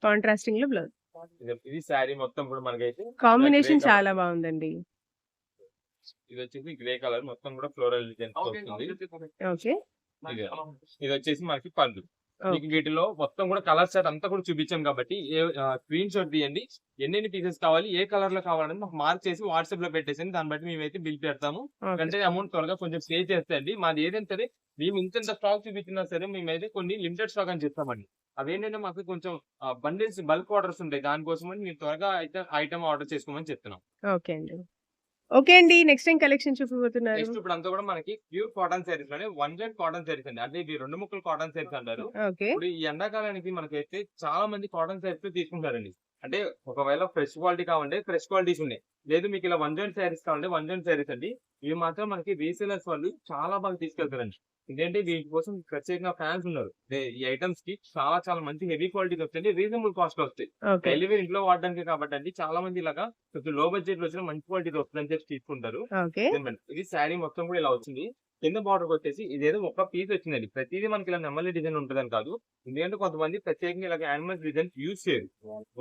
కాంట్రాస్టింగ్ లో బ్లౌజ్. ఇది శారీ మొత్తం కూడా మనకైతే కాంబినేషన్ గ్రే చాలా బాగుందండి. ఇది వచ్చేసి గ్రే కలర్, మొత్తం కూడా ఫ్లోరల్ డిజైన్ వస్తుంది. ఓకే. ఇది వచ్చేసి మనకి పళ్ళు. ఓకే. మీకు వీటిలో మొత్తం కూడా కలర్ చార్ట్ అంతా కూడా చూపించాం కాబట్టి స్క్రీన్ షాట్ తీయండి. ఎన్ని పీసెస్ కావాలి, ఏ కలర్ లో కావాలని మాకు మార్క్ చేసి వాట్సాప్ లో పెట్టేసి దాన్ని బట్టి మేమైతే బిల్ పెడతాము. ఓకే. వెంటనే అమౌంట్ త్వరగా కొంచెం పే చేస్తాయండి. మాది ఏదైనా సరే మేము ఇంత స్టాక్ చూపించినా సరే మేమైతే కొన్ని లిమిటెడ్ స్టాక్ అని చెప్తామండి. అదేంటంటే మాకు కొంచెం బండిల్స్ బల్క్ ఆర్డర్స్ ఉంటాయి, దానికోసమని మీరు త్వరగా అయితే ఐటమ్ ఆర్డర్ చేసుకోమని చెప్తున్నాం. ఓకే అండి. ఓకే అండి. నెక్స్ట్ టైం కలెక్షన్ చూపిపోతున్నారు. నెక్స్ట్ ఇప్పుడు అంతా కూడా మనకి ప్యూర్ కాటన్ సారీస్ లోనే 1 కాటన్ సారీస్ అండి. అంటే ఇవి 2 ముక్కలు కాటన్ సారీస్ అంటారు. ఓకే. ఇప్పుడు ఈ ఎండాకాలానికి మనకైతే చాలా మంది కాటన్ సారీస్ తీసుకుంటారండి. అంటే ఒకవేళ ఫ్రెష్ క్వాలిటీ కావాలంటే ఫ్రెష్ క్వాలిటీస్ ఉన్నాయి, లేదు మీకు ఇలా 1 సారీస్ కావాలంటే 1 సారీస్ అండి. ఇవి మాత్రం మనకి రీసేలర్స్ వాళ్ళు చాలా బాగా తీసుకెళ్తారండి. ఇదేంటి వీటి కోసం ప్రత్యేకంగా ఫ్యాన్స్ ఉన్నారు. ఈ ఐటమ్స్ కి చాలా చాలా మంచి హెవీ క్వాలిటీస్ వస్తాయి, రీజనబుల్ కాస్ట్ వస్తాయి. ఓకే. డెలివరీ ఇంట్లో వాడడానికి కాబట్టి అండి చాలా మంది ఇలాగా కొంచెం లో బడ్జెట్ లో వచ్చిన మంచి క్వాలిటీ వస్తుందని చెప్పి తీసుకుంటారు. ఓకే. ఇది శారీ మొత్తం కూడా ఇలా వచ్చింది. కింద బార్డర్ వచ్చేసి ఇదేదో ఒక పీస్ వచ్చిందండి. ప్రతిదీ మనకి ఇలా నెమలి డిజైన్ ఉంటుందని కాదు, ఎందుకంటే కొంతమంది ప్రత్యేకంగా ఇలా యానిమల్ డిజైన్స్ యూజ్ చేయరు.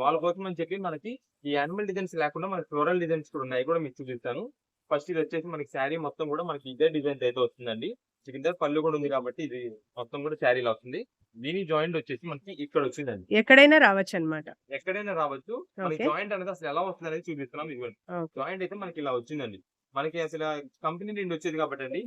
వాళ్ళ కోసం అని చెప్పి మనకి ఈ యానిమల్ డిజైన్స్ లేకుండా మనకి ఫ్లోరల్ డిజైన్స్ కూడా ఉన్నాయి, కూడా మీకు చూపిస్తాను. ఫస్ట్ ఇది వచ్చేసి మనకి శారీ మొత్తం కూడా మనకి ఇదే డిజైన్ అయితే వస్తుందండి. కింద పళ్ళు కూడా ఉంది కాబట్టి ఇది మొత్తం కూడా శారీ ఇలా వస్తుంది. దీని జాయింట్ వచ్చేసి మనకి ఇక్కడ వచ్చిందండి. ఎక్కడైనా రావచ్చు అన్నమాట. ఎక్కడైనా రావచ్చు. మనకి ఓకే. జాయింట్ అనేది అసలు ఎలా వస్తుంది అనేది చూపిస్తున్నాం. ఇవ్వండి, ఓకే. జాయింట్ అయితే మనకి ఇలా వచ్చిందండి. మనకి అసలు కంపెనీ నుండి వచ్చేది కాబట్టి అండి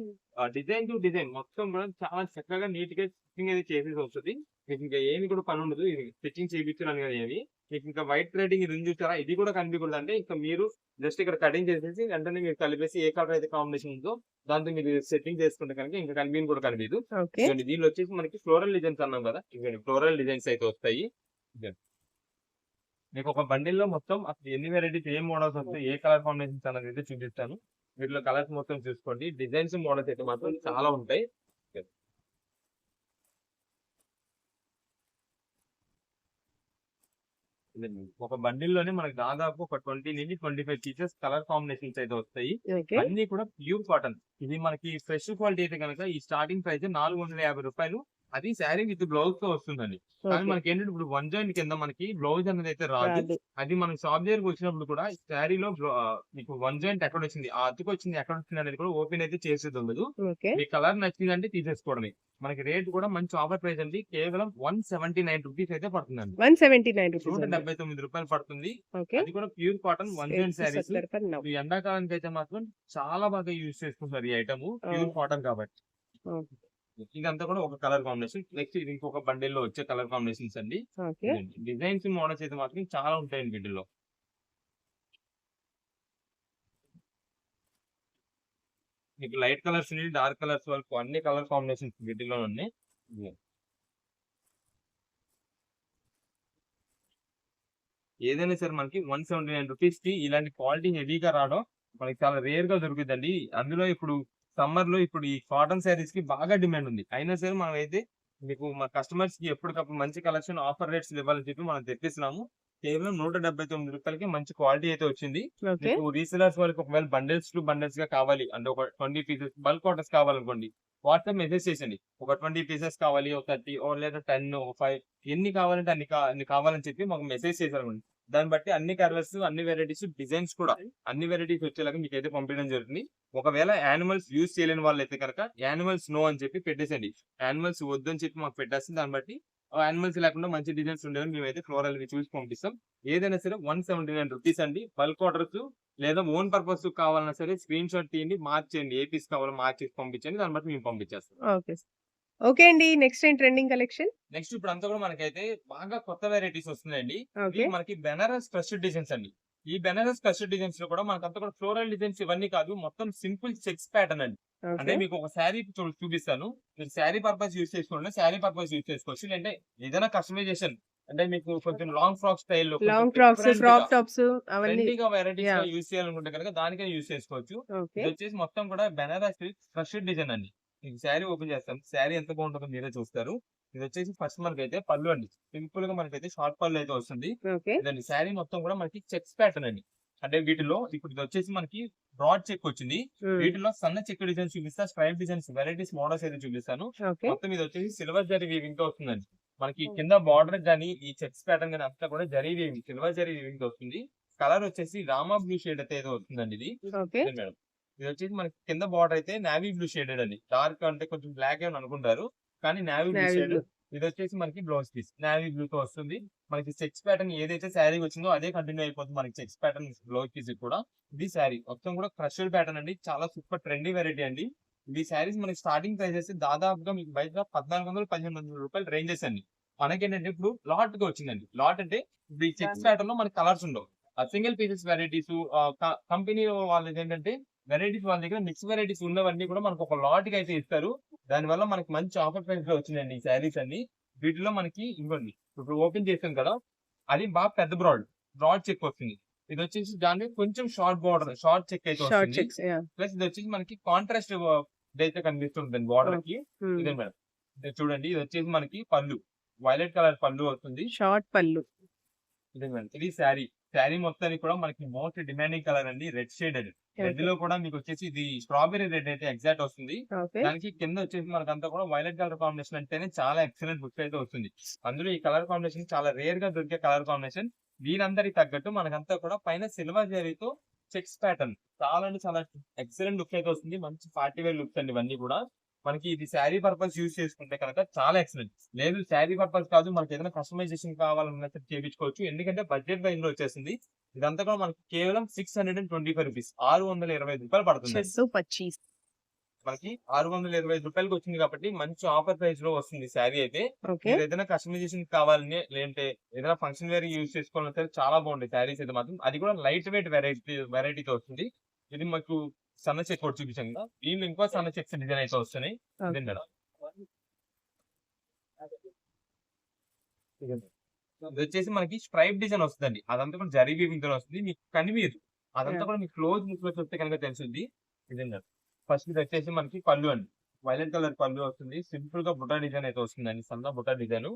డిజైన్ టు డిజైన్ మొత్తం కూడా చాలా చక్కగా నీట్ గా స్టిచ్చింగ్ అనేది చేసేసి వస్తుంది. మీకు ఇంకా ఏమి కూడా పని ఉండదు, ఇది స్టిచ్చింగ్ చేయించడానికి కానీ ఏమి. మీకు ఇంకా వైట్ థ్రెడింగ్ ఇది చూసారా, ఇది కూడా కనిపించకూడదు. అంటే ఇంకా మీరు జస్ట్ ఇక్కడ కటింగ్ చేసేసి వెంటనే మీరు కలిపేసి ఏ కలర్ అయితే కాంబినేషన్ ఉందో దాంతో మీరు సెట్టింగ్ చేసుకుంటే కనుక ఇంకా కనిపించని కూడా కనిపించదు. ఓకే. ఇదిగోండి, దీనిలో వచ్చేసి మనకి ఫ్లోరల్ డిజైన్స్ అన్నాం కదా, ఇదిగోండి ఫ్లోరల్ డిజైన్స్ అయితే వస్తాయి. ఇదిగోండి, మీకు ఒక బండిల్లో మొత్తం అసలు ఎన్ని వెరైటీస్, ఏ మోడల్స్ వస్తాయి, ఏ కలర్ కాంబినేషన్స్ అనేది అయితే చూపిస్తాను. వీటిలో కలర్స్ మొత్తం చూసుకోండి. డిజైన్స్ మోడల్స్ అయితే మాత్రం చాలా ఉంటాయి. ఇదండి. ఒక బండిల్ లోనే మనకు దాదాపు ఒక 20 నుంచి 25 పీసెస్ కలర్ కాంబినేషన్స్ అయితే వస్తాయి. ఓకే. అన్ని కూడా ప్యూర్ కాటన్. ఇది మనకి ఫ్రెష్ క్వాలిటీ అయితే కనుక ఈ స్టార్టింగ్ ప్రైస్ రూ. 450. అది శారీ విత్ బ్లౌజ్ తో వస్తుందండి. కానీ ఓకే. మనకి ఏంటంటే ఇప్పుడు వన్ జాయింట్ కింద మనకి బ్లౌజ్ అనేది అయితే రాదు. రాదు. అది మనం షాప్ దగ్గరకు వచ్చినప్పుడు కూడా శారీలో మీకు వన్ జాయింట్ ఎక్కడ వచ్చింది, ఆ అతుకు వచ్చింది ఎక్కడ వచ్చింది అనేది కూడా ఓపెన్ అయితే చేసేది ఉండదు. ఓకే. మీ కలర్ నచ్చిందంటే తీసేసుకోవడమే. మనకి రేట్ కూడా మంచి ఆఫర్ ప్రైస్ అండి. కేవలం రూ. 179 అయితే పడుతుందండి. రూ. 179 ఓన్లీ. 179 పడుతుంది. ఓకే. అది కూడా pure cotton one joint saris. 870 for now. ఈ ఎండాకాలానికి అయితే మాత్రం చాలా బాగా యూజ్ చేసుకుంటారు ఈ ఐటమ్. ప్యూర్ ఓహ్! కాటన్ కాబట్టి. ఓకే. ఇదంతా కూడా ఒక కలర్ కాంబినేషన్. నెక్స్ట్ ఇది ఇంకొక బండిల్ లో వచ్చే కలర్ కాంబినేషన్స్ అండి. ఓకే. ఇదండి. డిజైన్స్ మోడల్స్ అయితే మాత్రం చాలా ఉంటాయండి వీటిల్లో. మీకు లైట్ కలర్స్ నుండి డార్క్ కలర్స్ వరకు అన్ని కలర్ కాంబినేషన్స్ వీటిల్లో ఉన్నాయి. ఇదిగోండి. ఏదైనా సరే మనకి రూ. 179 కి ఇలాంటి క్వాలిటీ హెవీగా రావడం మనకి చాలా రేర్ గా దొరుకుతుందండి. అందులో ఇప్పుడు సమ్మర్ లో ఇప్పుడు ఈ కాటన్ శారీస్ కి బాగా డిమాండ్ ఉంది. అయినా సరే మనం అయితే మీకు మా కస్టమర్స్ కి ఎప్పటికప్పుడు మంచి కలెక్షన్ ఆఫర్ రేట్స్ ఇవ్వాలని చెప్పి మనం తెప్పిస్తున్నాము. కేవలం రూ. 179 మంచి క్వాలిటీ అయితే వచ్చింది. ఓకే. మీకు రీసెలర్స్ వాళ్ళకి ఒకవేళ బండిల్స్ టు బండిల్స్ గా కావాలి అంటే ఒక 20 పీసెస్ బల్క్ ఆర్డర్స్ కావాలనుకోండి, వాట్సాప్ మెసేజ్ చేసండి. ఒక 20 పీసెస్ కావాలి, ఒక 30 లేదా 10 ఒక 5 ఎన్ని కావాలంటే అన్ని కావాలని చెప్పి మాకు మెసేజ్ చేశారనుకోండి. దాన్ని బట్టి అన్ని కలర్స్, అన్ని వెరైటీస్, డిజైన్స్ కూడా అన్ని వెరైటీస్ వచ్చేలాగా మీకైతే పంపించడం జరుగుతుంది. ఒకవేళ యానిమల్స్ యూజ్ చేయలేని వాళ్ళైతే కనుక యానిమల్స్ నో అని చెప్పి పెట్టేసండి. యానిమల్స్ వద్దని చెప్పి మాకు పెట్టేస్తుంది. దాన్ని బట్టి యానిమల్స్ లేకుండా మంచి డిజైన్స్ ఉండేవి మేమైతే ఫ్లోరల్ చూసి పంపిస్తాం. ఏదైనా సరే రూ. 179 అండి. బల్క్ ఆర్డర్స్ లేదా ఓన్ పర్పస్ కావాలన్నా సరే స్క్రీన్ షాట్ తీయండి, మార్చేయండి. ఏ పీస్ కావాలో మార్చేసి పంపించండి. దాన్ని బట్టి మేము పంపించేస్తాం. ఓకే. ఓకే అండి. నెక్స్ట్ ఏం ట్రెండింగ్ కలెక్షన్? నెక్స్ట్ ఇప్పుడు అంతా కూడా మనకైతే బాగా కొత్త వెరైటీస్ వస్తున్నాయండి. ఓకే. ఇవి మనకి బెనారస్ క్రష్డ్ డిజైన్స్ అండి. ఈ బెనారస్ క్రష్డ్ డిజైన్స్ లో కూడా మనకంతా కూడా ఫ్లోరల్ డిజైన్స్ ఇవన్నీ కాదు, మొత్తం సింపుల్ చెక్స్ ప్యాటర్న్ అండి. అంటే ఓకే. మీకు ఒక శారీ చూపిస్తాను. మీరు శారీ పర్పస్ యూజ్ చేసుకోండి, శారీ పర్పస్ యూజ్ చేసుకోవచ్చు. లేదంటే ఏదైనా కస్టమైజేషన్ అంటే మీకు కొంచెం లాంగ్ ఫ్రాక్ స్టైల్లో లాంగ్ ఫ్రాక్స్, ఫ్రాక్ టాప్స్ అవన్నీ. ట్రెండీగా వెరైటీస్ యాహ్! యూజ్ చేయాలనుకుంటే కనుక దానికైనా యూజ్ చేసుకోవచ్చు. ఓకే. ఇది వచ్చేసి మొత్తం కూడా బెనారస్ క్రష్డ్ డిజైన్ అండి. మీకు శారీ ఓపెన్ చేస్తాను. శారీ ఎంత బాగుంటుందో మీరే చూస్తారు. ఇది వచ్చేసి ఫస్ట్ మనకైతే పళ్ళు అండి. సింపుల్ గా మనకైతే షార్ట్ పళ్ళు అయితే వస్తుంది. ఓకే. ఇదండి శారీ మొత్తం కూడా మనకి చెక్స్ ప్యాటర్న్ అండి. అంటే వీటిలో ఇప్పుడు ఇది వచ్చేసి మనకి బ్రాడ్ చెక్ వచ్చింది. హ్మ్. వీటిలో సన్న చెక్ డిజైన్స్ చూపిస్తా, స్ట్రైప్ డిజైన్స్, వెరైటీస్ మోడల్స్ అయితే చూపిస్తాను. ఓకే. మొత్తం ఇది వచ్చేసి సిల్వర్ జరీ వీవింగ్ తో వస్తుందండి. మనకి కింద బార్డర్ గానీ ఈ చెక్స్ ప్యాటర్న్ గానీ అంతా కూడా zari weaving, silver zari weaving తో వస్తుంది. కలర్ వచ్చేసి రామా బ్లూ షేడ్ అయితే ఏదో వస్తుందండి ఇది. ఓకే. ఇదే మేడం. ఇది వచ్చేసి మనకి కింద బార్డర్ అయితే నావీ బ్లూ షేడెడ్ అండి. డార్క్ అంటే కొంచెం బ్లాక్ ఏమని అనుకుంటారు, కానీ navy blue navy shade. Blue. ఇది వచ్చేసి మనకి బ్లౌజ్ పీస్ నావీ బ్లూ తో వస్తుంది. మనకి చెక్స్ ప్యాటర్న్ ఏదైతే శారీ వచ్చిందో అదే కంటిన్యూ అయిపోతుంది మనకి చెక్స్ ప్యాటర్న్ బ్లౌజ్ పీస్ కూడా. ఇది శారీ మొత్తం కూడా క్రష్డ్ ప్యాటర్న్ అండి. చాలా సూపర్ ట్రెండీ వెరైటీ అండి. ఈ శారీస్ మనకి స్టార్టింగ్ ప్రైసెస్ దాదాపుగా మీకు బయట రూ. 1400, 1500 రేంజెస్ అండి. మనకేంటంటే ఇప్పుడు లాట్ గా వచ్చిందండి. లాట్ అంటే ఇప్పుడు ఈ చెక్స్ ప్యాటర్న్ లో మనకి కలర్స్ ఉండవు. ఆ సింగిల్ పీసెస్ వెరైటీస్ కంపెనీ వాళ్ళది ఏంటంటే వెరైటీస్ వాళ్ళ దగ్గర మిక్స్ వెరైటీస్ ఉన్నవన్నీ కూడా మనకు ఒక లాట్ కి అయితే ఇస్తారు. దానివల్ల మనకి మంచి ఆఫర్ ప్రైస్ లో వచ్చిందండి ఈ శారీస్ అన్ని. వీటిలో మనకి ఇంకోండి ఇప్పుడు ఓపెన్ చేసాం కదా, అది బాగా పెద్ద బ్రాడ్ చెక్ వస్తుంది. ఇది వచ్చేసి దాని కొంచెం షార్ట్ బార్డర్, షార్ట్ చెక్ అయితే షార్ట్ వస్తుంది. చెక్స్. యాహ్! ప్లస్ ఇది వచ్చేసి మనకి కాంట్రాస్ట్ అయితే కనిపిస్తుంది బార్డర్ కి. హ్మ్. ఇదే మేడం. ఇది చూడండి, ఇది వచ్చేసి మనకి పళ్ళు, వైలెట్ కలర్ పళ్ళు వస్తుంది. షార్ట్ పళ్ళు. ఇదే మేడం. ఇది శారీ. శారీ మొత్తానికి కూడా మనకి మోస్ట్ డిమాండింగ్ కలర్ అండి, రెడ్ షేడెడ్. Red okay. లో కూడా మీకు వచ్చేసి ఇది స్ట్రాబెరీ రెడ్ అయితే ఎగ్జాక్ట్ వస్తుంది. ఓకే. దానికి కింద వచ్చేసి మనకంతా కూడా వైలెట్ కలర్ కాంబినేషన్ అంటేనే చాలా ఎక్సలెంట్ లుక్ అయితే వస్తుంది. అందులో ఈ కలర్ కాంబినేషన్ చాలా రేర్ గా దొరికే కలర్ కాంబినేషన్. దీనందరికి తగ్గట్టు మనకంతా కూడా పైన సిల్వర్ జరీతో చెక్స్ ప్యాటర్న్ చాలా అంటే చాలా ఎక్సలెంట్ లుక్ అయితే వస్తుంది. మంచి పార్టీ వేర్ లుక్స్ అండి ఇవన్నీ కూడా. మనకి ఇది శారీ పర్పస్ యూజ్ చేసుకుంటే కనుక చాలా ఎక్సలెంట్. లేదు శారీ పర్పస్ కాదు, మనకి ఏదైనా కస్టమైజేషన్ కావాలన్నా చేయించుకోవచ్చు. ఎందుకంటే బడ్జెట్ వైజ్ లో వచ్చేసింది. ఇదంతా కూడా మనకి కేవలం రూ. 625, రూ. 625 పడుతుంది. 625. మనకి రూ. 625 వచ్చింది కాబట్టి మంచి ఆఫర్ ప్రైస్ లో వస్తుంది శారీ అయితే. ఓకే. మీరు ఏదైనా కస్టమైజేషన్ కావాలని లేదంటే ఏదైనా ఫంక్షన్ వేర్ యూజ్ చేసుకోవాలంటే సరే చాలా బాగుంటాయి శారీస్ అయితే మాత్రం. అది కూడా లైట్ వెయిట్ వెరైటీతో వస్తుంది. ఇది మాకు సన్న చెక్ కూడా చూపించాం కదా, దీనిలో ఇంకో సన్న చెక్స్ డిజైన్ అయితే వస్తున్నాయి. ఇదే మేడం. ఇది వచ్చేసి మనకి స్ట్రైప్ డిజైన్ వస్తుందండి. అదంతా కూడా జరీ వీవింగ్ తో వస్తుంది. మీకు కనిపించదు, అదంతా యాహ్! కూడా మీకు క్లోజ్ లుక్ లో చూస్తే కనుక తెలుస్తుంది. ఇదే మేడం. ఫస్ట్ ఇది వచ్చేసి మనకి పళ్ళు అండి. వైలెట్ కలర్ పళ్ళు వస్తుంది. సింపుల్ గా బుటా డిజైన్ అయితే వస్తుందండి, సన్న బుటా డిజైన్.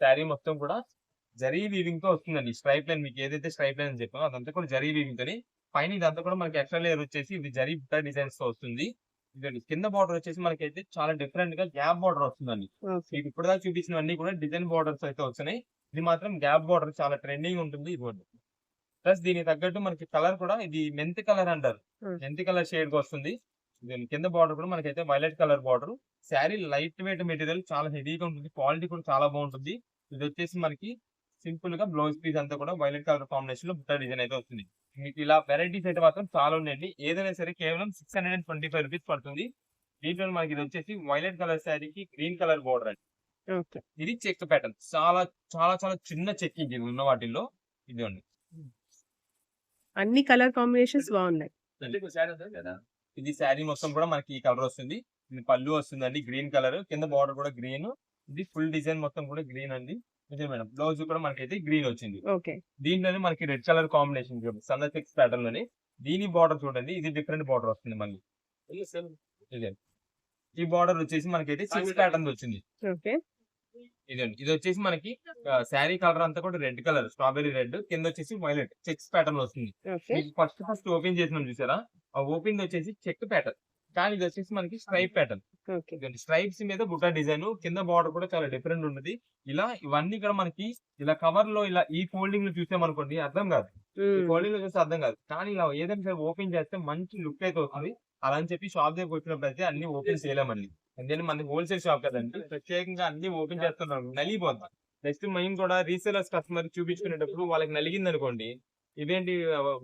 శారీ మొత్తం కూడా జరీ వీవింగ్ తో వస్తుందండి. స్ట్రైప్ లైన్ మీకు ఏదైతే స్ట్రైప్ లైన్ అని చెప్పామో అదంతా కూడా జరీ వీవింగ్ తోని, పైన ఇదంతా కూడా మనకి ఎక్స్ట్రా లేయర్ వచ్చేసి ఇది జరీ బుట్ట డిజైన్స్ తో వస్తుంది. ఇదండి కింద బార్డర్ వచ్చేసి మనకైతే చాలా డిఫరెంట్ గా గ్యాప్ బార్డర్ వస్తుందండి. ఓకే. మీకు ఇప్పుడు దాకా చూపించినవన్నీ కూడా డిజైన్ బార్డర్స్ అయితే వచ్చినాయి. ఇది మాత్రం గ్యాప్ బార్డర్ చాలా ట్రెండింగ్ ఉంటుంది. ఇది ప్లస్ దీనికి తగ్గట్టు మనకి కలర్ కూడా ఇది మెంతి కలర్ అంటారు. Hmm. మెంతి కలర్ షేడ్ గా వస్తుంది. దీని కింద బార్డర్ కూడా మనకైతే violet colour border. Sari light weight material చాలా హెవీగా ఉంటుంది. క్వాలిటీ కూడా చాలా బాగుంటుంది. ఇది వచ్చేసి మనకి సింపుల్ గా బ్లౌజ్ పీస్ అంతా కూడా వైలెట్ కలర్ కాంబినేషన్ లో బుట్ట డిజైన్ అయితే వస్తుంది. మీకు ఇలా వెరైటీస్ అయితే మాత్రం చాలా ఉన్నాయండి. ఏదైనా సరే కేవలం 625 రూపీస్ పడుతుంది. దీంట్లో మనకి ఇది వచ్చేసి వైలెట్ కలర్ శారీకి గ్రీన్ కలర్ బార్డర్ అండి. ఓకే. ఇది చెక్ ప్యాటర్న్ చాలా చాలా చాలా చిన్న చెక్కింగ్ ఇది ఉన్న వాటిల్లో ఇది ఉంది. అన్ని కలర్ కాంబినేషన్స్ బాగున్నాయి. ఇది శారీ మొత్తం కూడా మనకి ఈ కలర్ వస్తుంది. ఇది పళ్ళు వస్తుందండి గ్రీన్ కలర్, కింద బార్డర్ కూడా గ్రీన్. ఇది ఫుల్ డిజైన్ మొత్తం కూడా గ్రీన్ అండి. ఇదే మేడం బ్లౌజ్ కూడా మనకైతే గ్రీన్ వచ్చింది. ఓకే. దీంట్లోనే మనకి రెడ్ కలర్ కాంబినేషన్ సన్న చెక్స్ ప్యాటర్న్ లోని దీని బార్డర్ చూడండి. ఇది డిఫరెంట్ బార్డర్ వస్తుంది మళ్ళీ. ఇదే ఈ బార్డర్ వచ్చేసి మనకైతే చెక్స్ ప్యాటర్న్ వచ్చింది. ఓకే. ఇదండి ఇది వచ్చేసి మనకి శారీ కలర్ అంతా కూడా రెడ్ కలర్, స్ట్రాబెరీ రెడ్, కింద వచ్చేసి వైలెట్ చెక్స్ ప్యాటర్న్ వస్తుంది. ఓకే. మీకు ఫస్ట్ ఓపెన్ చేసినాం చూసారా, ఆ ఓపెన్ వచ్చేసి చెక్ ప్యాటర్న్, కానీ ఇది వచ్చేసి మనకి స్ట్రైప్ ప్యాటర్న్. ఓకే. స్ట్రైప్స్ మీద బుట్ట డిజైన్, కింద బార్డర్ కూడా చాలా డిఫరెంట్ ఉన్నది. ఇలా ఇవన్నీ కూడా మనకి ఇలా కవర్ లో ఇలా ఈ ఫోల్డింగ్ లో చూసామనుకోండి అర్థం కాదు. ఈ ఫోల్డింగ్ లో చూస్తే అర్థం కాదు, కానీ ఇలా ఏదైనా సరే ఓపెన్ చేస్తే మంచి లుక్ అయితే వస్తుంది. అలా అని చెప్పి షాప్ దగ్గర వచ్చినప్పుడు అయితే అన్ని ఓపెన్ చేయలేమండి. ఎందుకంటే మనకి హోల్సేల్ షాప్ కదండి, ప్రత్యేకంగా అన్ని ఓపెన్ చేస్తున్నాం నలిగిపోతాం. నెక్స్ట్ మేము కూడా రీసేలర్స్ కస్టమర్ చూపించుకునేటప్పుడు వాళ్ళకి నలిగింది అనుకోండి, ఇవేంటి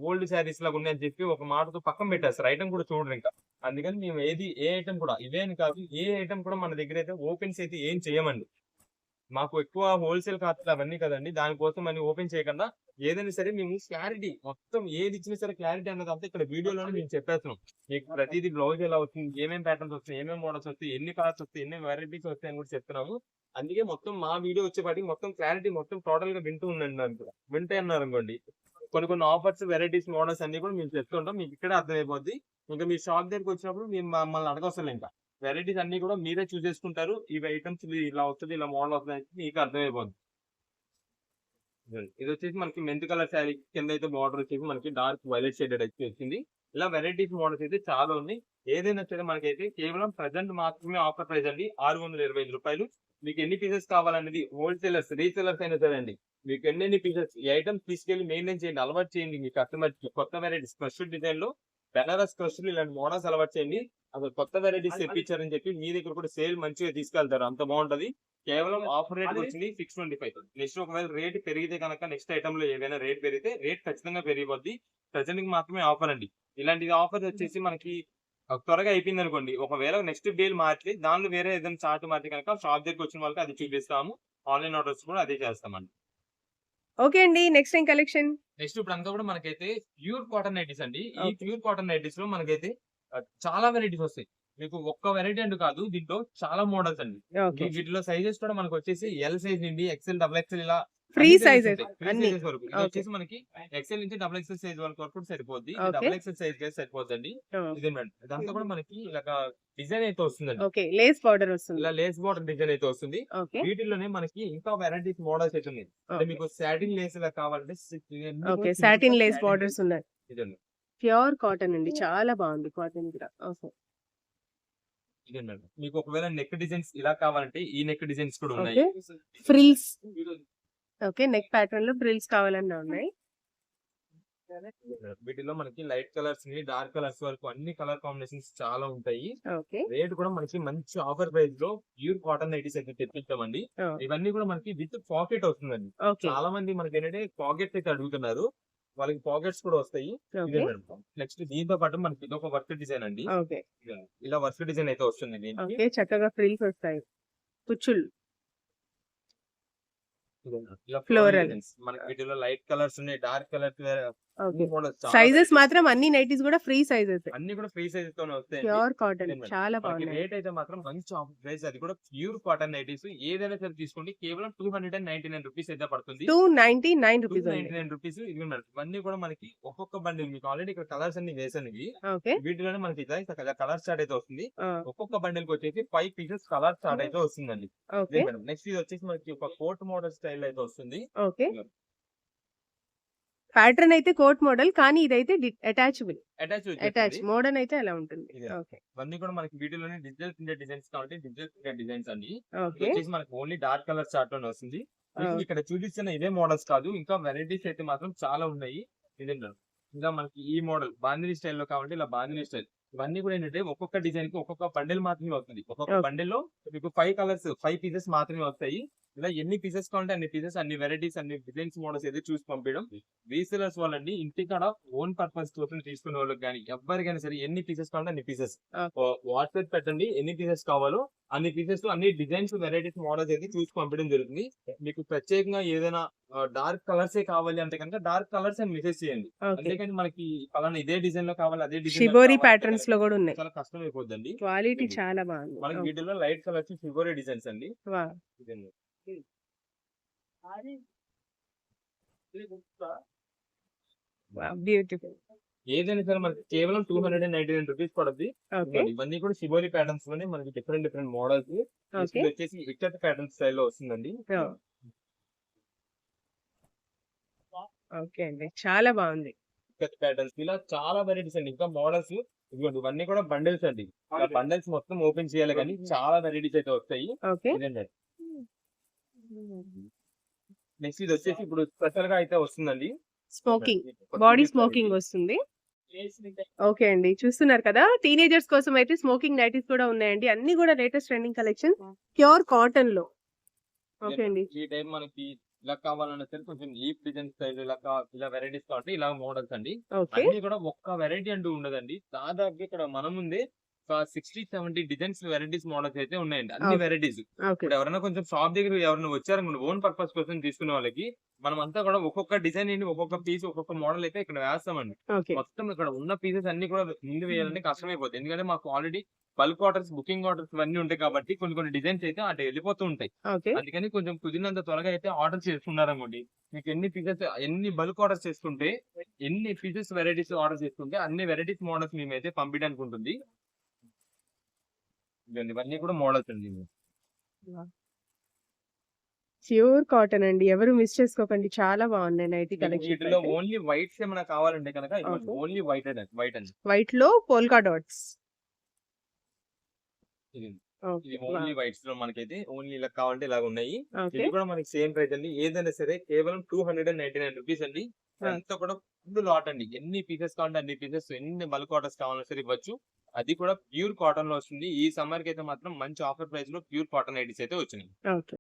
ఓల్డ్ శారీస్ లాగా ఉన్నాయని చెప్పి ఒక మాటతో పక్కన పెట్టేస్తారు. ఐటమ్ కూడా చూడరు ఇంకా. అందుకని మేము ఏ ఐటమ్ కూడా ఇవే అని కాదు, ఏ ఐటమ్ కూడా మన దగ్గర అయితే ఓపెన్స్ అయితే ఏం చేయమండి. మాకు ఎక్కువ హోల్సేల్ ఖాతాలు అవన్నీ కదండి, దానికోసం అని ఓపెన్ చేయకుండా ఏదైనా సరే మేము క్లారిటీ మొత్తం ఏది ఇచ్చినా సరే క్లారిటీ అన్నది అంతా ఇక్కడ వీడియోలోనే మేము చెప్పేస్తున్నాం. మీకు ప్రతిదీ బ్లౌజ్ ఎలా వస్తుంది, ఏమేమి ప్యాటర్న్స్ వస్తాయి, ఏమేమి మోడల్స్ వస్తాయి, ఎన్ని కలర్స్ వస్తాయి, ఎన్ని వెరైటీస్ వస్తాయి అని కూడా చెప్తున్నాము. అందుకే మొత్తం మా వీడియో వచ్చేపాటికి మొత్తం క్లారిటీ మొత్తం టోటల్ గా వింటూ ఉండండి. అనుకో వింటే అన్నారు అనుకోండి, కొన్ని ఆఫర్స్, వెరైటీస్, మోడల్స్ అన్ని కూడా మేము చెప్తుంటాం. మీకు ఇక్కడే అర్థమైపోద్ది. ఇంకా మీ షాప్ దగ్గరికి వచ్చినప్పుడు మేము మమ్మల్ని అడగవసరం ఇంకా వెరైటీస్ అన్ని కూడా మీరే చూస్ చేసుకుంటారు. ఇవి ఐటమ్స్ ఇలా వస్తుంది, ఇలా మోడల్ వస్తుంది మీకు అర్థమైపోద్ది. ఇది వచ్చేసి మనకి మెంత్ కలర్ శారీ, కింద అయితే బార్డర్ వచ్చేసి మనకి డార్క్ వైలెట్ షేడెడ్ అయితే వచ్చింది. ఇలా వెరైటీస్ మోడల్స్ అయితే చాలా ఉన్నాయి. ఏదైనా సరే మనకైతే కేవలం ప్రజెంట్ మాత్రమే ఆఫర్ ప్రైస్ అండి 625 రూపాయలు. మీకు ఎన్ని పీసెస్ కావాలనేది హోల్సేలర్స్, రీసేలర్స్ అయినా సరే అండి, మీకు ఎన్ని పీసెస్ ఈ ఐటమ్స్ తీసుకెళ్లి మెయింటైన్ చేయండి, అలవాటు చేయండి. మీ కస్టమర్ కొత్త వెరైటీస్ స్పెషల్ డిజైన్ లో బెనారస్ క్రష్లు ఇలాంటి మోడల్స్ అలవాటు చేయండి. అసలు కొత్త వెరైటీస్ తెప్పించారని చెప్పి మీ దగ్గర కూడా సేల్ మంచిగా తీసుకెళ్తారు, అంత బాగుంటది. కేవలం ఆఫర్ రేట్ వచ్చింది 625. నెక్స్ట్ ఒకవేళ రేట్ పెరిగితే కనుక నెక్స్ట్ ఐటమ్ లో ఏదైనా రేట్ పెరిగితే రేట్ ఖచ్చితంగా పెరిగిపోద్ది. ప్రజెంట్ కి మాత్రమే ఆఫర్ అండి. ఇలాంటి ఆఫర్ వచ్చేసి మనకి త్వరగా అయిపోయింది అనుకోండి, ఒకవేళ నెక్స్ట్ డేల్ మార్చి దానిలో వేరే ఏదైనా చార్ట్ మార్చి కనుక షాప్ దగ్గరికి వచ్చిన వాళ్ళకి అది చూపిస్తాము. ఆన్లైన్ ఆర్డర్స్ కూడా అదే చేస్తామండి. ఓకే అండి. నెక్స్ట్ ఏం కలెక్షన్? నెక్స్ట్ ఇప్పుడు అంతా కూడా మనకైతే ప్యూర్ కాటన్ నైటీస్ అండి. ఈ ప్యూర్ కాటన్ నైటీస్ లో మనకైతే చాలా వెరైటీస్ వస్తాయి. మీకు ఒక్క వెరైటీ అంటూ కాదు, దీంట్లో చాలా మోడల్స్ అండి. వీటిలో సైజెస్ కూడా మనకు వచ్చేసి ఎల్ సైజ్ నుండి ఎక్సెల్, డబుల్ ఎక్సెల్ ఇలా ఫ్రీ సైజెస్ వరకు. ఇది వచ్చేసి మనకి ఎక్సెల్ నుంచి డబుల్ ఎక్సెల్ సైజ్ వరకు సరిపోద్ది. డబుల్ ఎక్సెల్ సైజ్ కి సరిపోద్దండి. ఇదే మేడం, ఇదంతా కూడా మనకి ఇలా డిజైన్ అయితే వస్తుందండి. ఓకే. లేస్ బార్డర్ వస్తుంది, ఇలా లేస్ బార్డర్ డిజైన్ అయితే వస్తుంది. వీటిలోనే మనకి ఇంకా వెరైటీస్ మోడల్స్ అయితే ఉన్నాయి. మీకు సాటిన్ లేస్ ఇలా కావాలంటే ఓకే, సాటిన్ లేస్ బార్డర్స్ ఉన్నాయి. ఇదండి ప్యూర్ కాటన్ అండి, చాలా బాగుంది కాటన్ కూడా. ఓకే. ఇదండి మీకు ఒకవేళ నెక్ డిజైన్స్ ఇలా కావాలంటే ఈ నెక్ డిజైన్స్ కూడా ఉన్నాయి. ఫ్రిల్స్, ఓకే, నెక్ ప్యాటర్న్ లో ఫ్రిల్స్ కావాలన్నా ఉన్నాయి. వీటిలో మనకి లైట్ కలర్స్ ని డార్క్ కలర్స్ వరకు అన్ని కలర్ కాంబినేషన్స్ చాలా ఉంటాయి. ఓకే. రేట్ కూడా మనకి మంచి ఆఫర్ ప్రైస్ లో ప్యూర్ కాటన్ నైటీస్ అయితే తెప్పించామండి. ఇవన్నీ కూడా మనకి విత్ పాకెట్ వస్తుందండి. చాలా మంది మనకి ఏంటంటే పాకెట్స్ అయితే అడుగుతున్నారు, వాళ్ళకి పాకెట్స్ కూడా వస్తాయి. నెక్స్ట్ దీంతో పాటు మనకి ఇది ఒక వర్క్ డిజైన్ అండి. ఇలా వర్క్ డిజైన్ అయితే వస్తుంది. దీనికి చక్కగా ఫ్రిల్స్ వస్తాయి, కుచ్చులు. ఫ్లోరల్ మనకి వీటిలో లైట్ కలర్స్ ఉన్నాయి, డార్క్ కలర్స్ ఓకే. మోడల్స్ చాలా సైజెస్ varieties. మాత్రం అన్ని నైటీస్ కూడా ఫ్రీ సైజెస్. అన్ని కూడా ఫ్రీ సైజెస్ తోనే వస్తాయండి. ప్యూర్ కాటన్ అదే మేడం. చాలా మనకి బాగున్నాయి. రేట్ అయితే మాత్రం మంచి ఆఫర్ ప్రైస్, అది కూడా ప్యూర్ కాటన్ నైటీస్. ఏదైనా సరే తీసుకోండి, కేవలం 299 రూపీస్ అయితే పడుతుంది. 299 రూపీస్ ఉంది. 299 రూపీస్. ఇది మేడం, ఇవన్నీ కూడా మనకి ఒక్కొక్క బండిల్, మీకు ఆల్రెడీ ఇక్కడ కలర్స్ అన్ని వేసాను ఇవి. ఓకే. వీటిలోనే మనకి కలర్ స్టార్ట్ అయితే వస్తుంది. ఆ, ఒక్కొక్క బండిల్ కి వచ్చేసి 5 పీసెస్ కలర్ స్టార్ట్ అయితే వస్తుందండి. ఓకే. మేడం నెక్స్ట్ ఇది వచ్చేసి మనకి ఒక కోట్ మోడల్ స్టైల్ అయితే వస్తుంది. ఓకే. ప్యాటర్న్ అయితే కోట్ మోడల్, కానీ ఇదైతే అటాచబుల్. అటాచ్ మోడర్న్ అయితే అలా ఉంటుంది. ఇదే. ఓకే. ఇవన్నీ కూడా మనకి వీటిలోనే డిజిటల్ ప్రింటెడ్ డిజైన్స్ కాబట్టి డిజిటల్ ప్రింటెడ్ డిజైన్స్ అండి. ఇది ఓకే. వచ్చేసి మనకి ఓన్లీ డార్క్ కలర్ చార్ట్ లోనే వస్తుంది. మీకు ఆ. ఇక్కడ చూపిస్తున్న ఇదే మోడల్స్ కాదు, ఇంకా వెరైటీస్ అయితే మాత్రం చాలా ఉన్నాయి. ఇదేంటో ఇంకా మనకి ఈ మోడల్ బాందిని స్టైల్ లో కాబట్టి ఇలా బాందిని స్టైల్. ఇవన్నీ కూడా ఏంటంటే ఒక్కొక్క డిజైన్ కి ఒక్కొక్క బండిల్ మాత్రమే వస్తుంది. ఒక్కొక్క Okay. బండిల్ లో మీకు 5 కలర్స్ 5 పీసెస్ మాత్రమే వస్తాయి. ఇలా ఎన్ని పీసెస్ కావాలంటే అన్ని పీసెస్, అన్ని వెరైటీస్, అన్ని డిజైన్స్, మోడల్స్ అయితే చూసి పంపించడం. రీసెలర్స్ వాళ్ళండి, ఇంటికాడ ఓన్ పర్పస్ కోసం తీసుకునే వాళ్ళకి కానీ ఎవరికైనా సరే ఎన్ని పీసెస్ కావాలంటే అన్ని పీసెస్ వాట్సాప్ పెట్టండి. ఎన్ని పీసెస్ కావాలో అన్ని పీసెస్, అన్ని డిజైన్స్, వెరైటీస్, మోడల్స్ అయితే చూసి పంపించడం జరుగుతుంది. మీకు ప్రత్యేకంగా ఏదైనా డార్క్ కలర్స్ కావాలి అంటే కనుక డార్క్ కలర్స్ అని మెసేజ్ చేయండి. ఓకే. అంతేకాని మనకి పలానా ఇదే డిజైన్ లో కావాలి, అదే డిజైన్ షిబోరి ప్యాటర్న్స్ లో కూడా ఉన్నాయి. చాలా కష్టం అయిపోద్దండి. క్వాలిటీ చాలా బాగుంది. మనకి వీటిలో లైట్ కలర్స్ ఫిగోరీ డిజైన్స్ అండి. వావ్. ఇదండి. బ్యూటిఫుల్. ఏదైనా సరే మనకి కేవలం 299 రూపీస్ పడుతుంది. ఓకే. ఇవన్నీ కూడా షిబోరి ప్యాటర్న్స్ లోనే మనకి డిఫరెంట్ డిఫరెంట్ మోడల్స్. ఓకే. ఇది వచ్చేసి ఇక్కత్ ప్యాటర్న్ స్టైల్ లో వస్తుందండి. ఓకే అండి, చాలా బాగుంది. ఇక్కత్ ప్యాటర్న్స్ ఇలా చాలా వెరైటీస్ అండి. ఇంకా మోడల్స్ ఇదిగోండి, ఇవన్నీ కూడా బండిల్స్ అండి. బండిల్స్ మొత్తం ఓపెన్ చేయాలి కానీ చాలా వెరైటీస్ అయితే వస్తాయి. ఓకే. ఇదండి. నెక్స్ట్ ఇది వచ్చేసి ఇప్పుడు స్పెషల్ గా అయితే వస్తుందండి. స్మోకింగ్, బాడీ స్మోకింగ్ వస్తుంది. ఓకే అండి, చూస్తున్నారు కదా, టీనేజర్స్ కోసం అయితే స్మోకింగ్ నైటీస్ కూడా ఉన్నాయండి. అన్ని కూడా latest trending collection, pure cotton లో. ఓకే అండి. ఈ టైం మనకి ఇలా కావాలన్నా సరే కొంచెం ఈ డిజైన్ స్టైల్ ఇలా వెరైటీస్ కాబట్టి ఇలా మోడల్స్ అండి. ఓకే. అన్ని కూడా ఒక్క వెరైటీ అంటూ ఉండదండి. దాదాపు ఇక్కడ మన ముందే 60-70 డిజైన్స్, వెరైటీస్, మోడల్స్ అయితే ఉన్నాయండి. అన్ని Okay. వెరైటీస్. ఓకే. ఇప్పుడు ఎవరైనా కొంచెం షాప్ దగ్గర ఎవరైనా వచ్చారనుకోండి, ఓన్ పర్పస్ కోసం తీసుకునే వాళ్ళకి మనం అంతా కూడా ఒక్కొక్క డిజైన్ అండి, ఒక్కొక్క పీస్, ఒక్కొక్క మోడల్ అయితే ఇక్కడ వేస్తామండి. ఓకే. మొత్తం ఇక్కడ ఉన్న పీసెస్ అన్ని కూడా ముందు వేయాలంటే కష్టమైపోతుంది. ఎందుకంటే మాకు already bulk orders, booking orders ఇవన్నీ ఉంటాయి కాబట్టి కొన్ని డిజైన్స్ అయితే అటు వెళ్ళిపోతూ ఉంటాయి. ఓకే. అందుకని కొంచెం కుదిరినంత త్వరగా అయితే ఆర్డర్ చేసుకున్నారనుకోండి, మీకు ఎన్ని పీసెస్, ఎన్ని బల్క్ ఆర్డర్స్ చేసుకుంటే, ఎన్ని పీసెస్ వెరైటీస్ ఆర్డర్ చేసుకుంటే అన్ని వెరైటీస్, మోడల్స్ మేమైతే పంపించడానికి ఉంటుంది. ఇవన్నీ కూడా మోడల్స్ అండి. ప్యూర్ కాటన్ అండి, ఎవరు మిస్ చేసుకోకండి. చాలా బాగున్నాయి నైటీ వీటిలో కలెక్షన్. ఓన్లీ వైట్స్ ఏమైనా కావాలంటే కనుక Okay. ఓన్లీ వైట్ అండి. వైట్ లో పోల్కా డాట్స్. ఇది ఓన్లీ వైట్స్ లో మనకైతే ఓన్లీ ఇలా కావాలంటే ఇలాగ ఉన్నాయి. ఓకే. ఇది కూడా మనకి సేమ్ ప్రైస్ అండి. ఏదైనా సరే కేవలం 299 రూపీస్ అండి. అంతా కూడా ఫుల్ లాట్ అండి. ఎన్ని పీసెస్ కావాలంటే అన్ని పీసెస్, ఎన్ని బల్క్ ఆర్డర్స్ కావాలన్నా సరే ఇవ్వచ్చు. అది కూడా ప్యూర్ కాటన్ లో వస్తుంది. ఈ సమ్మర్ కి అయితే మాత్రం మంచి ఆఫర్ ప్రైస్ లో ప్యూర్ కాటన్ ఐటీస్ అయితే వచ్చినాయి. ఓకే.